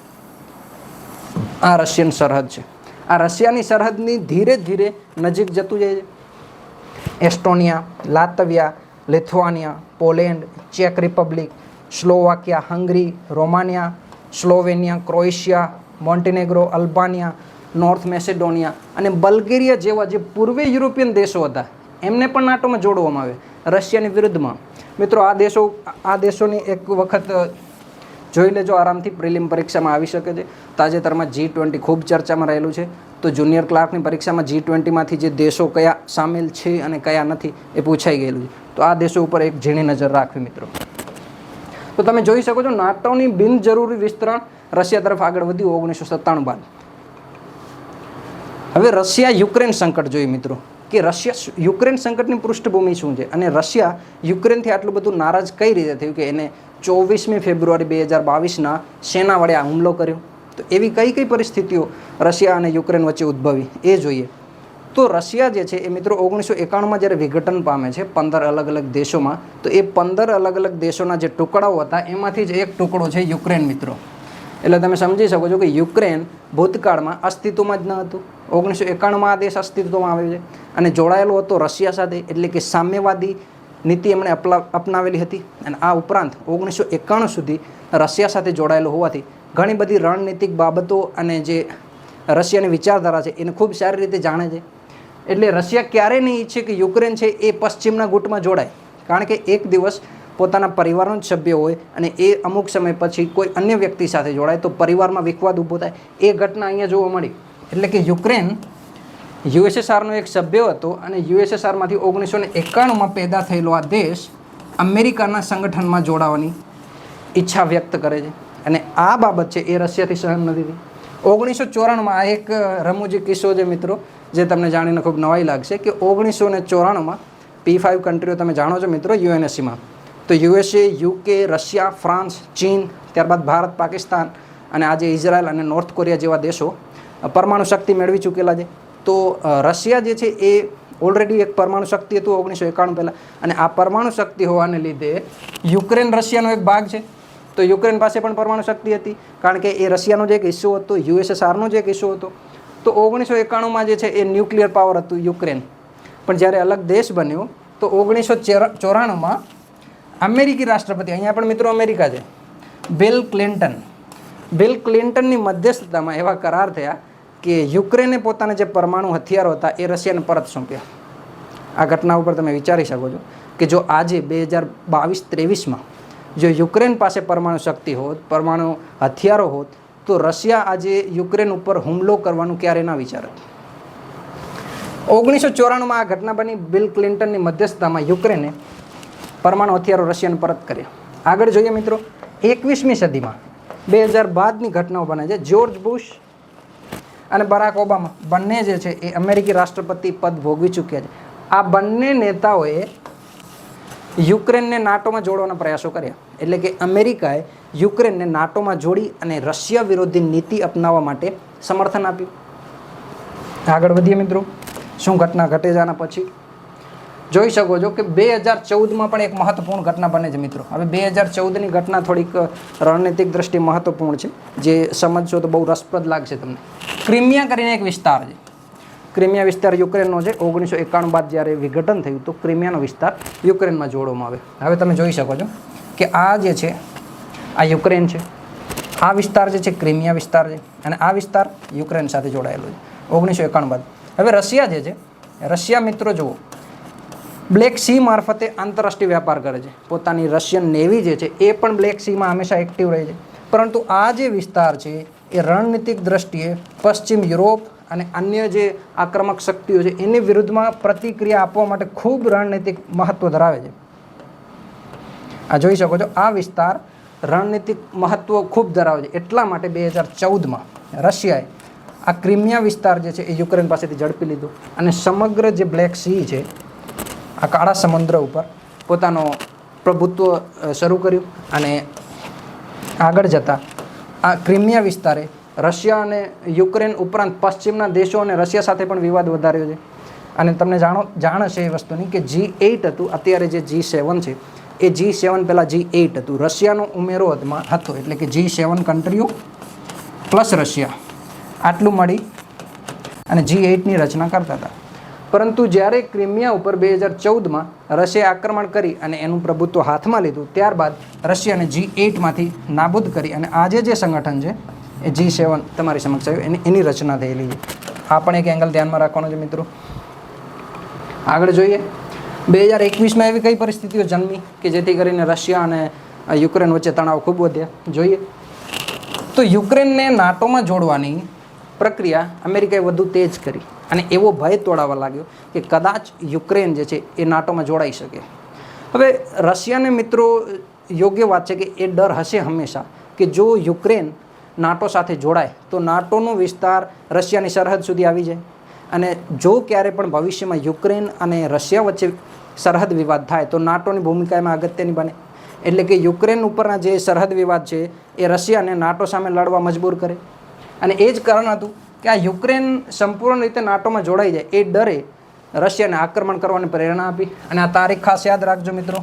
આ રશિયન સરહદ છે. આ રશિયાની સરહદની ધીરે ધીરે નજીક જતું જાય છે. એસ્ટોનિયા, લાતવિયા, લિથુઆનિયા, પોલેન્ડ, ચેક Republic, Slovakia, Hungary, Romania, Slovenia, Croatia, Montenegro, Albania, North Macedonia અને બલ્ગેરિયા જેવા જે પૂર્વ યુરોપિયન દેશો હતા એમને પણ નાટોમાં જોડવામાં આવે રશિયાની વિરુદ્ધમાં. મિત્રો આ દેશોની એક વખત જોઈ લેજો આરામથી, પ્રિલિમ પરીક્ષામાં આવી શકે છે. તાજેતરમાં G20 ખૂબ ચર્ચામાં રહેલું છે. તો જુનિયર ક્લાર્કની પરીક્ષામાં G20માંથી જે દેશો કયા સામેલ છે અને કયા નથી એ પૂછાઈ ગયેલું છે. તો આ દેશો ઉપર એક ઝીણી નજર રાખવી મિત્રો. તો તમે જોઈ શકો છો નાટોની બિનજરૂરી વિસ્તરણ રશિયા તરફ આગળ વધ્યું 1997 બાદ. હવે રશિયા યુક્રેન સંકટ જોઈએ મિત્રો કે રશિયા યુક્રેન સંકટની પૃષ્ઠભૂમિ શું છે અને રશિયા યુક્રેનથી આટલું બધું નારાજ કઈ રીતે થયું કે એને 24મી ફેબ્રુઆરી 2022ના સેના વડે હુમલો કર્યો. તો એવી કઈ કઈ પરિસ્થિતિઓ રશિયા અને યુક્રેન વચ્ચે ઉદ્ભવી એ જોઈએ. તો રશિયા જે છે એ મિત્રો 1991માં જ્યારે વિઘટન પામે છે 15 અલગ અલગ દેશોમાં, તો એ 15 અલગ અલગ દેશોના જે ટુકડાઓ હતા એમાંથી જ એક ટુકડો છે યુક્રેન મિત્રો. એટલે તમે સમજી શકો છો કે યુક્રેન ભૂતકાળમાં અસ્તિત્વમાં જ ન હતું. 1991માં આ દેશ અસ્તિત્વમાં આવ્યો છે અને જોડાયેલો હતો રશિયા સાથે, એટલે કે સામ્યવાદી નીતિ એમણે અપનાવેલી હતી. અને આ ઉપરાંત 1991 સુધી રશિયા સાથે જોડાયેલો હોવાથી ઘણી બધી રણનીતિક બાબતો અને જે રશિયાની વિચારધારા છે એને ખૂબ સારી રીતે જાણે છે. એટલે રશિયા ક્યારેય નહીં ઈચ્છે કે યુક્રેન છે એ પશ્ચિમના ગુટમાં જોડાય, કારણ કે એક દિવસ પોતાના પરિવારનો જ સભ્ય હોય અને એ અમુક સમય પછી કોઈ અન્ય વ્યક્તિ સાથે જોડાય તો પરિવારમાં વિખવાદ ઊભો થાય. એ ઘટના અહીંયા જોવા મળી. એટલે કે યુક્રેન યુએસએસઆરનો એક સભ્ય હતો અને યુએસએસઆરમાંથી 1991માં પેદા થયેલો આ દેશ અમેરિકાના સંગઠનમાં જોડાવાની ઈચ્છા વ્યક્ત કરે છે અને આ બાબત છે એ રશિયાથી સહન નથી થઈ. 1994માં આ એક રમૂજી કિસ્સો છે મિત્રો, જે તમને જાણીને ખૂબ નવાઈ લાગશે કે 1994માં P5 કન્ટ્રીઓ તમે જાણો છો મિત્રો યુએનએસસીમાં. તો યુએસએ, યુકે, રશિયા, ફ્રાન્સ, ચીન, ત્યારબાદ ભારત, પાકિસ્તાન અને આજે ઇઝરાયલ અને નોર્થ કોરિયા જેવા દેશો પરમાણુ શક્તિ મેળવી ચૂકેલા છે. તો રશિયા જે છે એ ઓલરેડી એક પરમાણુ શક્તિ હતું 1991 પહેલાં, અને આ પરમાણુ શક્તિ હોવાને લીધે યુક્રેન રશિયાનો એક ભાગ છે. તો યુક્રેન પાસે પણ પરમાણુ શક્તિ હતી, કારણ કે એ રશિયાનો જે એક હિસ્સો હતો, યુએસએસઆરનો જે એક હિસ્સો હતો. તો 1991માં જે છે એ ન્યુક્લિયર પાવર હતું યુક્રેન. પણ જ્યારે અલગ દેશ બન્યો તો 1994માં અમેરિકી રાષ્ટ્રપતિ, અહીંયા પણ મિત્રો અમેરિકા છે, બિલ ક્લિન્ટનની મધ્યસ્થતામાં એવા કરાર થયા કે યુક્રેને પોતાના જે પરમાણુ હથિયારો હતા એ રશિયાને પરત સોંપ્યા. આ ઘટના ઉપર તમે વિચારી શકો છો કે જો આજે 2022-23માં જો યુક્રેન પાસે પરમાણુ શક્તિ હોત, પરમાણુ હથિયારો હોત, તો રશિયા આજે યુક્રેન ઉપર હુમલો કરવાનું ક્યારે ના વિચારત. 1994માં આ ઘટના બની. બિલ ક્લિન્ટનની મધ્યસ્થતામાં યુક્રેને પરમાણુ હથિયારો રશિયાને પરત કર્યા. આગળ જોઈએ મિત્રો 21મી સદીમાં 2000 બાદની ઘટનાઓ બને છે. જ્યોર્જ બુશ અને બરાક ઓબામા બંને જે છે એ અમેરિકી રાષ્ટ્રપતિ પદ ભોગવી ચૂક્યા છે. આ બંને નેતાઓએ યુક્રેનને નાટોમાં જોડવાના પ્રયાસો કર્યા. એટલે કે અમેરિકાએ યુક્રેનને નાટોમાં જોડી અને રશિયા વિરોધી નીતિ અપનાવવા માટે સમર્થન આપ્યું. આગળ વધીએ મિત્રો, શું ઘટના ઘટે છે આના પછી જોઈ શકો છો કે 2014માં પણ એક મહત્વપૂર્ણ ઘટના બને છે મિત્રો. હવે 2014ની ઘટના થોડીક રણનીતિક દ્રષ્ટિએ મહત્વપૂર્ણ છે, જે સમજશો તો બહુ રસપ્રદ લાગશે તમને. ક્રિમિયા કરીને એક વિસ્તાર છે. ક્રિમિયા વિસ્તાર યુક્રેનનો છે. 1991 બાદ જ્યારે વિઘટન થયું તો ક્રિમિયાનો વિસ્તાર યુક્રેનમાં જોડવામાં આવે. હવે તમે જોઈ શકો છો કે આ જે છે આ યુક્રેન છે, આ વિસ્તાર જે છે ક્રિમિયા વિસ્તાર છે, અને આ વિસ્તાર યુક્રેન સાથે જોડાયેલો છે 1991 બાદ. હવે રશિયા જે છે, રશિયા મિત્રો જુઓ બ્લેક સી મારફતે આંતરરાષ્ટ્રીય વ્યાપાર કરે છે. પોતાની રશિયન નેવી જે છે એ પણ બ્લેક સીમાં હંમેશા એક્ટિવ રહે છે. પરંતુ આ જે વિસ્તાર છે એ રણનીતિક દ્રષ્ટિએ પશ્ચિમ યુરોપ અને અન્ય જે આક્રમક શક્તિઓ છે એની વિરુદ્ધમાં પ્રતિક્રિયા આપવા માટે ખૂબ રણનીતિક મહત્વ ધરાવે છે. આ જોઈ શકો છો, આ વિસ્તાર રણનીતિક મહત્વ ખૂબ ધરાવે છે. એટલા માટે 2014માં રશિયાએ આ ક્રિમિયા વિસ્તાર જે છે એ યુક્રેન પાસેથી ઝડપી લીધું અને સમગ્ર જે બ્લેક સી છે આ કાળા સમુદ્ર ઉપર પોતાનો પ્રભુત્વ શરૂ કર્યું. અને આગળ જતાં આ ક્રિમિયા વિસ્તારે રશિયા અને યુક્રેન ઉપરાંત પશ્ચિમના દેશો અને રશિયા સાથે પણ વિવાદ વધાર્યો છે. અને તમને જાણ હશે એ વસ્તુની કે G8 હતું, અત્યારે જે G7 છે એ G7 પહેલાં G8 હતું. રશિયાનો ઉમેરો હતો, એટલે કે G7 કન્ટ્રીઓ પ્લસ રશિયા આટલું મળી અને G8ની રચના કરતા હતા. પરંતુ જ્યારે ક્રિમિયા ઉપર 2014માં રશિયાએ આક્રમણ કરી અને એનું પ્રભુત્વ હાથમાં લીધું, ત્યારબાદ રશિયાને G8માંથી નાબૂદ કરી અને આજે જે સંગઠન છે એ G7 તમારી સમક્ષ આવ્યું, એની રચના થયેલી છે. આ પણ એક એંગલ ધ્યાનમાં રાખવાનો છે મિત્રો. આગળ જોઈએ, 2021માં એવી કઈ પરિસ્થિતિઓ જન્મી કે જેથી કરીને રશિયા અને યુક્રેન વચ્ચે તણાવ ખૂબ વધ્યા. જોઈએ તો યુક્રેનને નાટોમાં જોડવાની પ્રક્રિયા અમેરિકાએ વધુ તેજ કરી અને એવો ભય તોડાવવા લાગ્યો કે કદાચ યુક્રેન જે છે એ નાટોમાં જોડાઈ શકે. હવે રશિયાને મિત્રો યોગ્ય વાત છે કે એ ડર હશે હંમેશા કે જો યુક્રેન નાટો સાથે જોડાય તો નાટોનો વિસ્તાર રશિયાની સરહદ સુધી આવી જાય. અને જો ક્યારે પણ ભવિષ્યમાં યુક્રેન અને રશિયા વચ્ચે સરહદ વિવાદ થાય તો નાટોની ભૂમિકા એમાં અગત્યની બને. એટલે કે યુક્રેન ઉપરના જે સરહદ વિવાદ છે એ રશિયાને નાટો સામે લડવા મજબૂર કરે. અને એ જ કારણ હતું કે આ યુક્રેન સંપૂર્ણ રીતે નાટોમાં જોડાઈ જાય એ ડરે રશિયાને આક્રમણ કરવાની પ્રેરણા આપી. અને આ તારીખ ખાસ યાદ રાખજો મિત્રો.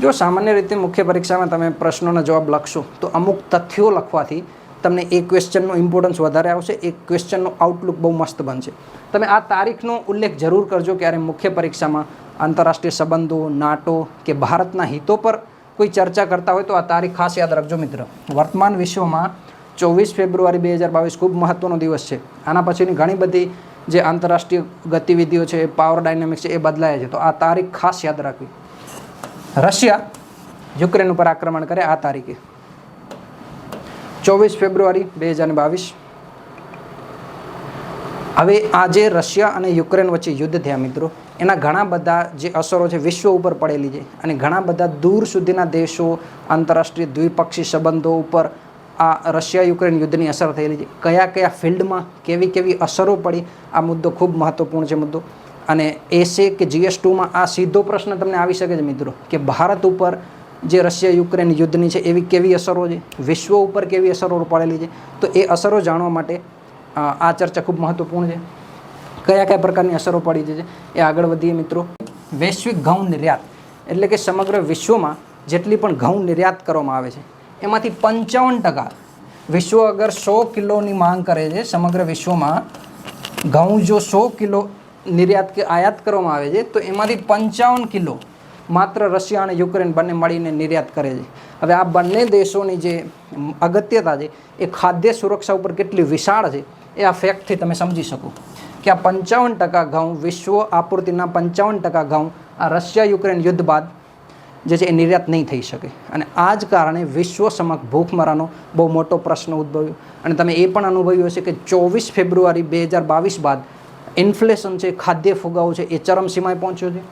જો સામાન્ય રીતે મુખ્ય પરીક્ષામાં તમે પ્રશ્નોના જવાબ લખશો તો અમુક તથ્યો લખવાથી તમને એ ક્વેશ્ચનનો ઇમ્પોર્ટન્સ વધારે આવશે, એ ક્વેશ્ચનનો આઉટલુક બહુ મસ્ત બનશે. તમે આ તારીખનો ઉલ્લેખ જરૂર કરજો ક્યારે મુખ્ય પરીક્ષામાં આંતરરાષ્ટ્રીય સંબંધો, નાટો કે ભારતના હિતો પર કોઈ ચર્ચા કરતા હોય તો આ તારીખ ખાસ યાદ રાખજો મિત્ર. વર્તમાન વિશ્વમાં 24 ફેબ્રુઆરી 2022 ખૂબ મહત્ત્વનો દિવસ છે. આના પછીની ઘણી બધી જે આંતરરાષ્ટ્રીય ગતિવિધિઓ છે, પાવર ડાયનેમિક્સ છે, એ બદલાય છે. તો આ તારીખ ખાસ યાદ રાખવી. રશિયા યુક્રેન ઉપર આક્રમણ કરે આ તારીખે 24 ફેબ્રુઆરી 2022. હવે આજે રશિયા અને યુક્રેન વચ્ચે યુદ્ધ થયા મિત્રો, એના ઘણા બધા જે અસરો છે વિશ્વ ઉપર પડેલી છે. અને ઘણા બધા દૂર સુધીના દેશો, આંતરરાષ્ટ્રીય દ્વિપક્ષી સંબંધો ઉપર આ રશિયા યુક્રેન યુદ્ધની અસર થયેલી છે. કયા કયા ફિલ્ડમાં કેવી કેવી અસરો પડી, આ મુદ્દો ખૂબ મહત્ત્વપૂર્ણ છે મુદ્દો. અને એસે કે GS2માં આ સીધો પ્રશ્ન તમને આવી શકે છે મિત્રો કે ભારત ઉપર જે રશિયા યુક્રેન યુદ્ધની છે એવી કેવી અસરો છે, વિશ્વ ઉપર કેવી અસરો પડેલી છે. તો એ અસરો જાણવા માટે આ ચર્ચા ખૂબ મહત્ત્વપૂર્ણ છે. કયા કયા પ્રકારની અસરો પડી છે એ આગળ વધીએ મિત્રો. વૈશ્વિક ઘઉં નિર્યાત એટલે કે સમગ્ર વિશ્વમાં જેટલી પણ ઘઉં નિર્યાત કરવામાં આવે છે એમાંથી 55%, વિશ્વ અગર 100 કિલોની માંગ કરે છે, સમગ્ર વિશ્વમાં ઘઉં જો 100 કિલો નિર્યાત કે આયાત કરવામાં આવે છે તો એમાંથી 55 કિલો માત્ર રશિયા અને યુક્રેન બંને મળીને નિર્યાત કરે છે. હવે આ બંને દેશોની જે અગત્યતા છે એ ખાદ્ય સુરક્ષા ઉપર કેટલી વિશાળ છે એ આ ફેક્ટથી તમે સમજી શકો કે આ 55% ઘઉં, વિશ્વ આપૂર્તિના 55% ઘઉં આ રશિયા યુક્રેન યુદ્ધ બાદ જે છે એ નિર્યાત નહીં થઈ શકે. અને આ જ કારણે વિશ્વ સમક્ષ ભૂખમરાનો બહુ મોટો પ્રશ્ન ઉદ્ભવ્યો. અને તમે એ પણ અનુભવ્યું હશે કે 24 ફેબ્રુઆરી 2022 બાદ ઇન્ફ્લેશન છે, ખાદ્ય ફુગાવો છે, એ ચરમસીમાએ પહોંચ્યો છે.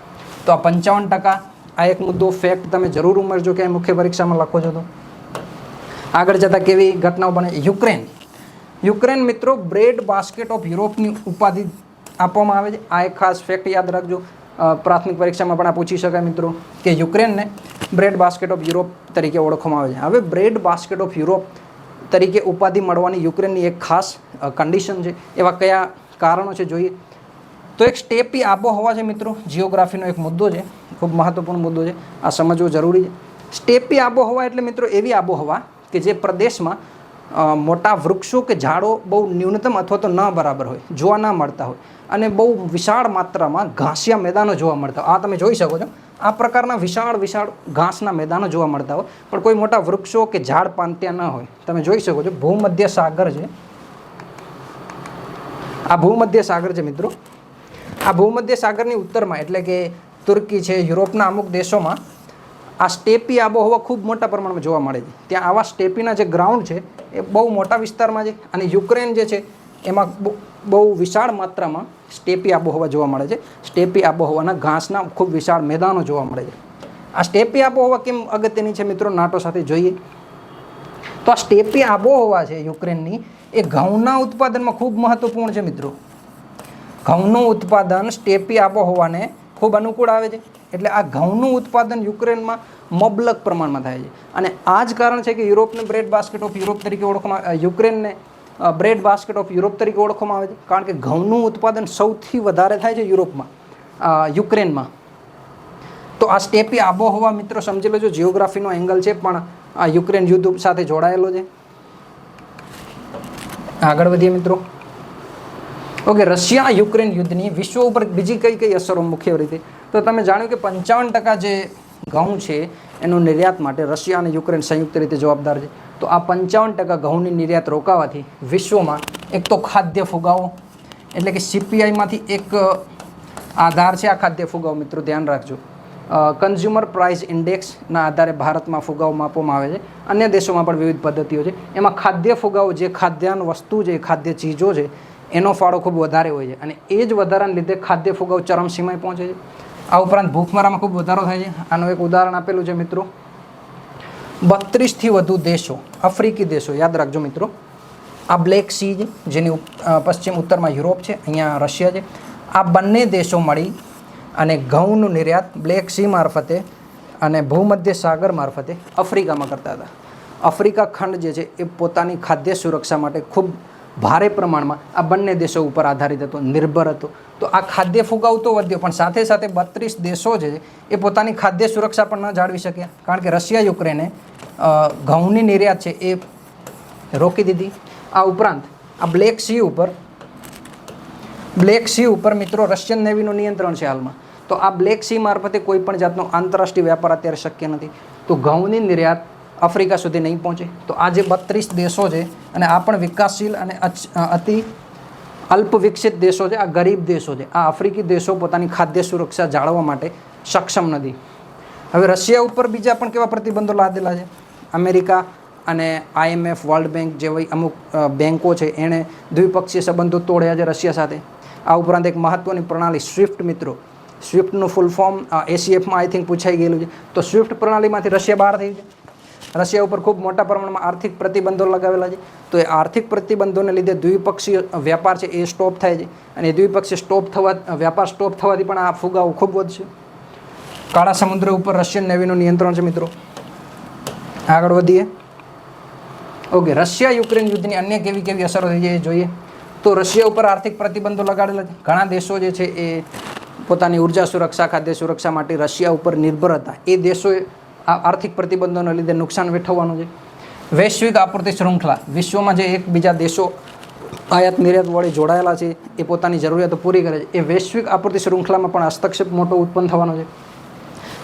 તો આ 55% આ એક મુદ્દો ફેક્ટ તમે જરૂર ઉમેરજો કે મુખ્ય પરીક્ષામાં લખો છો. તો આગળ જતાં કેવી ઘટનાઓ બને. યુક્રેન મિત્રો બ્રેડ બાસ્કેટ ઓફ યુરોપની ઉપાધિ આપવામાં આવે છે. આ એક ખાસ ફેક્ટ યાદ રાખજો. પ્રાથમિક પરીક્ષામાં પણ આ પૂછી શકાય મિત્રો કે યુક્રેનને બ્રેડ બાસ્કેટ ઓફ યુરોપ તરીકે ઓળખવામાં આવે છે. હવે બ્રેડ બાસ્કેટ ઓફ યુરોપ તરીકે ઉપાધિ મળવાની યુક્રેનની એક ખાસ કન્ડિશન છે. એવા કયા કારણો છે જોઈએ તો એક સ્ટેપી આબોહવા છે મિત્રો. જિયોગ્રાફીનો એક મુદ્દો છે, ખૂબ મહત્ત્વપૂર્ણ મુદ્દો છે, આ સમજવો જરૂરી છે. સ્ટેપી આબોહવા એટલે મિત્રો એવી આબોહવા કે જે પ્રદેશમાં મોટા વૃક્ષો કે ઝાડો બહુ ન્યૂનતમ અથવા તો ન બરાબર હોય, જોવા ના મળતા હોય, અને બહુ વિશાળ માત્રામાં ઘાસિયા મેદાનો જોવા મળતા હોય. આ તમે જોઈ શકો છો, આ પ્રકારના વિશાળ વિશાળ ઘાસના મેદાનો જોવા મળતા હોય, પણ કોઈ મોટા વૃક્ષો કે ઝાડ પાન ત્યાં ન હોય. તમે જોઈ શકો છો ભૂમધ્ય સાગર છે, આ ભૂમધ્ય સાગર છે મિત્રો. આ ભૂમધ્ય સાગરની ઉત્તરમાં એટલે કે તુર્કી છે, યુરોપના અમુક દેશોમાં આ સ્ટેપી આબોહવા ખૂબ મોટા પ્રમાણમાં જોવા મળે છે. ત્યાં આવા સ્ટેપીના જે ગ્રાઉન્ડ છે એ બહુ મોટા વિસ્તારમાં છે, અને યુક્રેન જે છે એમાં બહુ વિશાળ માત્રામાં સ્ટેપી આબોહવા જોવા મળે છે. સ્ટેપી આબોહવાના ઘાસના ખૂબ વિશાળ મેદાનો જોવા મળે છે. આ સ્ટેપી આબોહવા કેમ અગત્યની છે મિત્રો, નાટો સાથે જોઈએ તો આ સ્ટેપી આબોહવા છે યુક્રેનની, એ ઘઉંના ઉત્પાદનમાં ખૂબ મહત્વપૂર્ણ છે મિત્રો. ઘઉંનું ઉત્પાદન સ્ટેપી આબોહવાને ખૂબ અનુકૂળ આવે છે, એટલે આ ઘઉંનું ઉત્પાદન યુક્રેનમાં મબલક પ્રમાણમાં થાય છે. અને આ જ કારણ છે કે યુરોપને બ્રેડ બાસ્કેટ ઓફ યુરોપ તરીકે ઓળખવામાં, યુક્રેનને બ્રેડ બાસ્કેટ ઓફ યુરોપ તરીકે ઓળખવામાં આવે છે, કારણ કે ઘઉંનું ઉત્પાદન સૌથી વધારે થાય છે યુરોપમાં, યુક્રેનમાં. તો આ સ્ટેપી આબોહવા મિત્રો સમજી લેજો, જિયોગ્રાફીનો એંગલ છે, પણ આ યુક્રેન યુદ્ધ સાથે જોડાયેલો છે. આગળ વધીએ મિત્રો. ઓકે, રશિયા યુક્રેન યુદ્ધની વિશ્વ ઉપર બીજી કઈ કઈ અસરો મુખ્ય રીતે, તો તમે જાણ્યું કે 55% જે ઘઉં છે એનું નિર્યાત માટે રશિયા અને યુક્રેન સંયુક્ત રીતે જવાબદાર છે. તો આ 55% ઘઉંની નિર્યાત રોકાવાથી વિશ્વમાં એક તો ખાદ્ય ફુગાવો, એટલે કે CPI-માંથી એક આધાર છે આ ખાદ્ય ફુગાવો મિત્રો, ધ્યાન રાખજો. કન્ઝ્યુમર પ્રાઇસ ઇન્ડેક્સના આધારે ભારતમાં ફુગાવો માપવામાં આવે છે, અન્ય દેશોમાં પણ વિવિધ પદ્ધતિઓ છે. એમાં ખાદ્ય ફુગાવો, જે ખાદ્યાન્ન વસ્તુ છે, ખાદ્ય ચીજો છે, એનો ફાળો ખૂબ વધારે હોય છે, અને એ જ વધારાને લીધે ખાદ્ય ફુગાવો ચરમસીમાએ પહોંચે છે. આ ઉપરાંત ભૂખમરામાં ખૂબ વધારો થાય છે. આનું એક ઉદાહરણ આપેલું છે મિત્રો, 32થી વધુ દેશો, આફ્રિકી દેશો, યાદ રાખજો મિત્રો, આ બ્લેક સી છે જેની પશ્ચિમ ઉત્તરમાં યુરોપ છે, અહીંયા રશિયા છે, આ બંને દેશો મળી અને ઘઉંનું નિર્યાત બ્લેક સી મારફતે અને ભૂમધ્ય સાગર મારફતે આફ્રિકામાં કરતા હતા. આફ્રિકા ખંડ જે છે એ પોતાની ખાદ્ય સુરક્ષા માટે ખૂબ ભારે પ્રમાણમાં આ બંને દેશો ઉપર આધારિત હતો, નિર્ભર હતો. તો આ ખાદ્ય ફુગાવો તો વધ્યો, પણ સાથે સાથે 32 દેશો છે એ પોતાની ખાદ્ય સુરક્ષા પણ ન જાળવી શક્યા, કારણ કે રશિયા યુક્રેને ઘઉંની નિર્યાત છે એ રોકી દીધી. આ ઉપરાંત આ બ્લેક સી ઉપર મિત્રો રશિયન નેવીનું નિયંત્રણ છે હાલમાં. તો આ બ્લેક સી મારફતે કોઈ પણ જાતનો આંતરરાષ્ટ્રીય વ્યાપાર અત્યારે શક્ય નથી. તો ઘઉંની નિર્યાત આફ્રિકા સુધી નહીં પહોંચે. તો આ જે 32 દેશો છે, અને આ પણ વિકાસશીલ અને અતિ અલ્પ વિકસિત દેશો છે, આ ગરીબ દેશો છે, આ આફ્રિકી દેશો પોતાની ખાદ્ય સુરક્ષા જાળવવા માટે સક્ષમ નથી. હવે રશિયા ઉપર બીજા પણ કેવા પ્રતિબંધો લાદેલા છે. અમેરિકા અને IMF, વર્લ્ડ બેંક જેવી અમુક બેન્કો છે, એણે દ્વિપક્ષીય સંબંધો તોડ્યા છે રશિયા સાથે. આ ઉપરાંત એક મહત્ત્વની પ્રણાલી સ્વિફ્ટ મિત્રો, સ્વિફ્ટનું ફૂલ ફોર્મ ACFમાં આઈ થિંક પૂછાઈ ગયેલું છે. તો સ્વિફ્ટ પ્રણાલીમાંથી રશિયા બહાર થઈ છે. રશિયા ઉપર ખૂબ મોટા પ્રમાણમાં આર્થિક પ્રતિબંધો લગાવેલા છે. તો એ આર્થિક પ્રતિબંધોને લીધે દ્વિપક્ષીય વ્યાપાર છે એ સ્ટોપ થાય છે, અને એ દ્વિપક્ષીય વ્યાપાર સ્ટોપ થવાથી પણ આ ફુગાવો ખૂબ વધશે. કાળા સમુદ્ર ઉપર રશિયન નેવીનું નિયંત્રણ છે મિત્રો. આગળ વધીએ. ઓકે, રશિયા યુક્રેન યુદ્ધની અન્ય કેવી કેવી અસરો થઈ છે એ જોઈએ. તો રશિયા ઉપર આર્થિક પ્રતિબંધો લગાડેલા છે. ઘણા દેશો જે છે એ પોતાની ઉર્જા સુરક્ષા, ખાદ્ય સુરક્ષા માટે રશિયા ઉપર નિર્ભર હતા. એ દેશોએ આ આર્થિક પ્રતિબંધોના લીધે નુકસાન વેઠવવાનું છે. વૈશ્વિક આપૂર્તિ શૃંખલા, વિશ્વમાં જે એકબીજા દેશો આયાત નિર્યાત વડે જોડાયેલા છે એ પોતાની જરૂરિયાતો પૂરી કરે છે. એ વૈશ્વિક આપૂર્તિ શૃંખલામાં પણ હસ્તક્ષેપ મોટો ઉત્પન્ન થવાનો છે.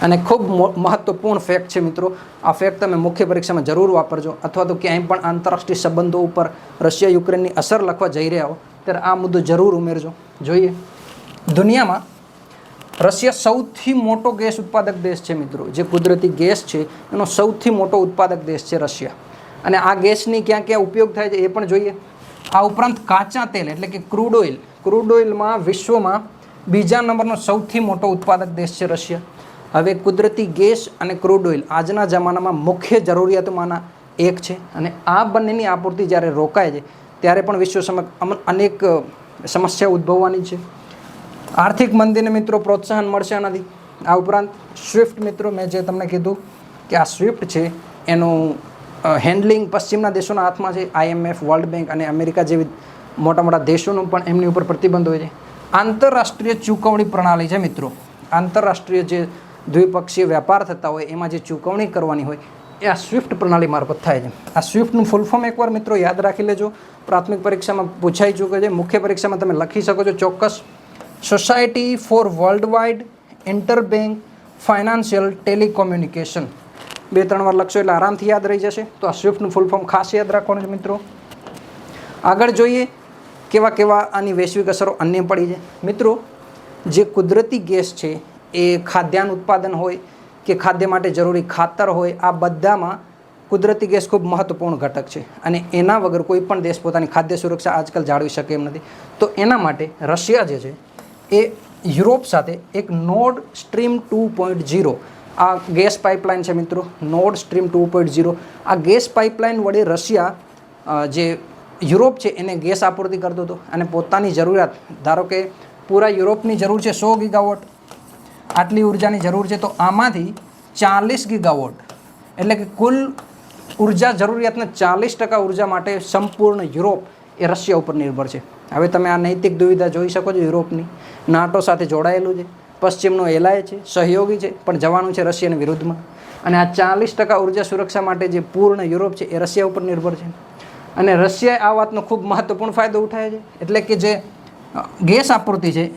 અને ખૂબ મહત્વપૂર્ણ ફેક્ટ છે મિત્રો. આ ફેક્ટ તમે મુખ્ય પરીક્ષામાં જરૂર વાપરજો, અથવા તો ક્યાંય પણ આંતરરાષ્ટ્રીય સંબંધો ઉપર રશિયા યુક્રેનની અસર લખવા જઈ રહ્યા હો ત્યારે આ મુદ્દો જરૂર ઉમેરજો. જોઈએ, દુનિયામાં રશિયા સૌથી મોટો ગેસ ઉત્પાદક દેશ છે મિત્રો. જે કુદરતી ગેસ છે એનો સૌથી મોટો ઉત્પાદક દેશ છે રશિયા. અને આ ગેસની ક્યાં ક્યાં ઉપયોગ થાય છે એ પણ જોઈએ. આ ઉપરાંત કાચા તેલ એટલે કે ક્રૂડ ઓઇલમાં વિશ્વમાં બીજા નંબરનો સૌથી મોટો ઉત્પાદક દેશ છે રશિયા. હવે કુદરતી ગેસ અને ક્રૂડ ઓઇલ આજના જમાનામાં મુખ્ય જરૂરિયાતોમાંના એક છે, અને આ બંનેની આપૂર્તિ જ્યારે રોકાય છે ત્યારે પણ વિશ્વ સમક્ષ અનેક સમસ્યાઓ ઉદ્ભવવાની છે. આર્થિક મંદીને મિત્રો પ્રોત્સાહન મળશે આનાથી. આ ઉપરાંત સ્વિફ્ટ મિત્રો, મેં જે તમને કીધું કે આ સ્વિફ્ટ છે એનું હેન્ડલિંગ પશ્ચિમના દેશોના હાથમાં છે. IMF, વર્લ્ડ બેંક અને અમેરિકા જેવી મોટા મોટા દેશોનું પણ એમની ઉપર પ્રતિબંધ હોય છે. આંતરરાષ્ટ્રીય ચૂકવણી પ્રણાલી છે મિત્રો. આંતરરાષ્ટ્રીય જે દ્વિપક્ષીય વ્યાપાર થતા હોય એમાં જે ચૂકવણી કરવાની હોય એ આ સ્વિફ્ટ પ્રણાલી મારફત થાય છે. આ સ્વિફ્ટનું ફૂલ ફોર્મ એકવાર મિત્રો યાદ રાખી લેજો. પ્રાથમિક પરીક્ષામાં પૂછાઈ ચૂકે છે. મુખ્ય પરીક્ષામાં તમે લખી શકો છો ચોક્કસ. Society for world wide interbank financial telecommunication. 2-3 વાર લખશો એટલે આરામથી યાદ રહી જશે. તો આ સ્વિફ્ટનું ફૂલ ફોર્મ ખાસ યાદ રાખવાનું છે મિત્રો. આગળ જોઈએ કેવા કેવા આની વૈશ્વિક અસરો અન્ય પડી છે. મિત્રો જે કુદરતી ગેસ છે એ ખાદ્યાન્ન ઉત્પાદન હોય કે ખાદ્ય માટે જરૂરી ખાતર હોય, આ બધામાં કુદરતી ગેસ ખૂબ મહત્વપૂર્ણ ઘટક છે અને એના વગર કોઈ પણ દેશ પોતાની ખાદ્ય સુરક્ષા આજકાલ જાળવી શકે એમ નથી. તો એના માટે રશિયા જે છે એ યુરોપ સાથે એક નોર્ડ સ્ટ્રીમ 2.0 આ ગેસ પાઇપલાઇન છે મિત્રો. નોર્ડ સ્ટ્રીમ 2.0 આ ગેસ પાઇપલાઇન વડે રશિયા જે યુરોપ છે એને ગેસ આપૂર્તિ કરતો હતો અને પોતાની જરૂરિયાત, ધારો કે પૂરા યુરોપની જરૂર છે 100 ગીગાવોટ, આટલી ઉર્જાની જરૂર છે, તો આમાંથી 40 ગીગાવોટ એટલે કે કુલ ઉર્જા જરૂરિયાતના 40% ઉર્જા માટે સંપૂર્ણ યુરોપ એ રશિયા ઉપર નિર્ભર છે. હવે તમે આ નૈતિક દુવિધા જોઈ શકો છો યુરોપની. નાટો સાથે જોડાયેલું છે, પશ્ચિમનો એલાય છે, સહયોગી છે, પણ જવાનું છે રશિયાની વિરુદ્ધમાં. અને આ 40% ઉર્જા સુરક્ષા માટે જે પૂર્ણ યુરોપ છે એ રશિયા ઉપર નિર્ભર છે. અને રશિયાએ આ વાતનો ખૂબ મહત્વપૂર્ણ ફાયદો ઉઠાવે છે. એટલે કે જે ગેસ આપૂર્તિ છે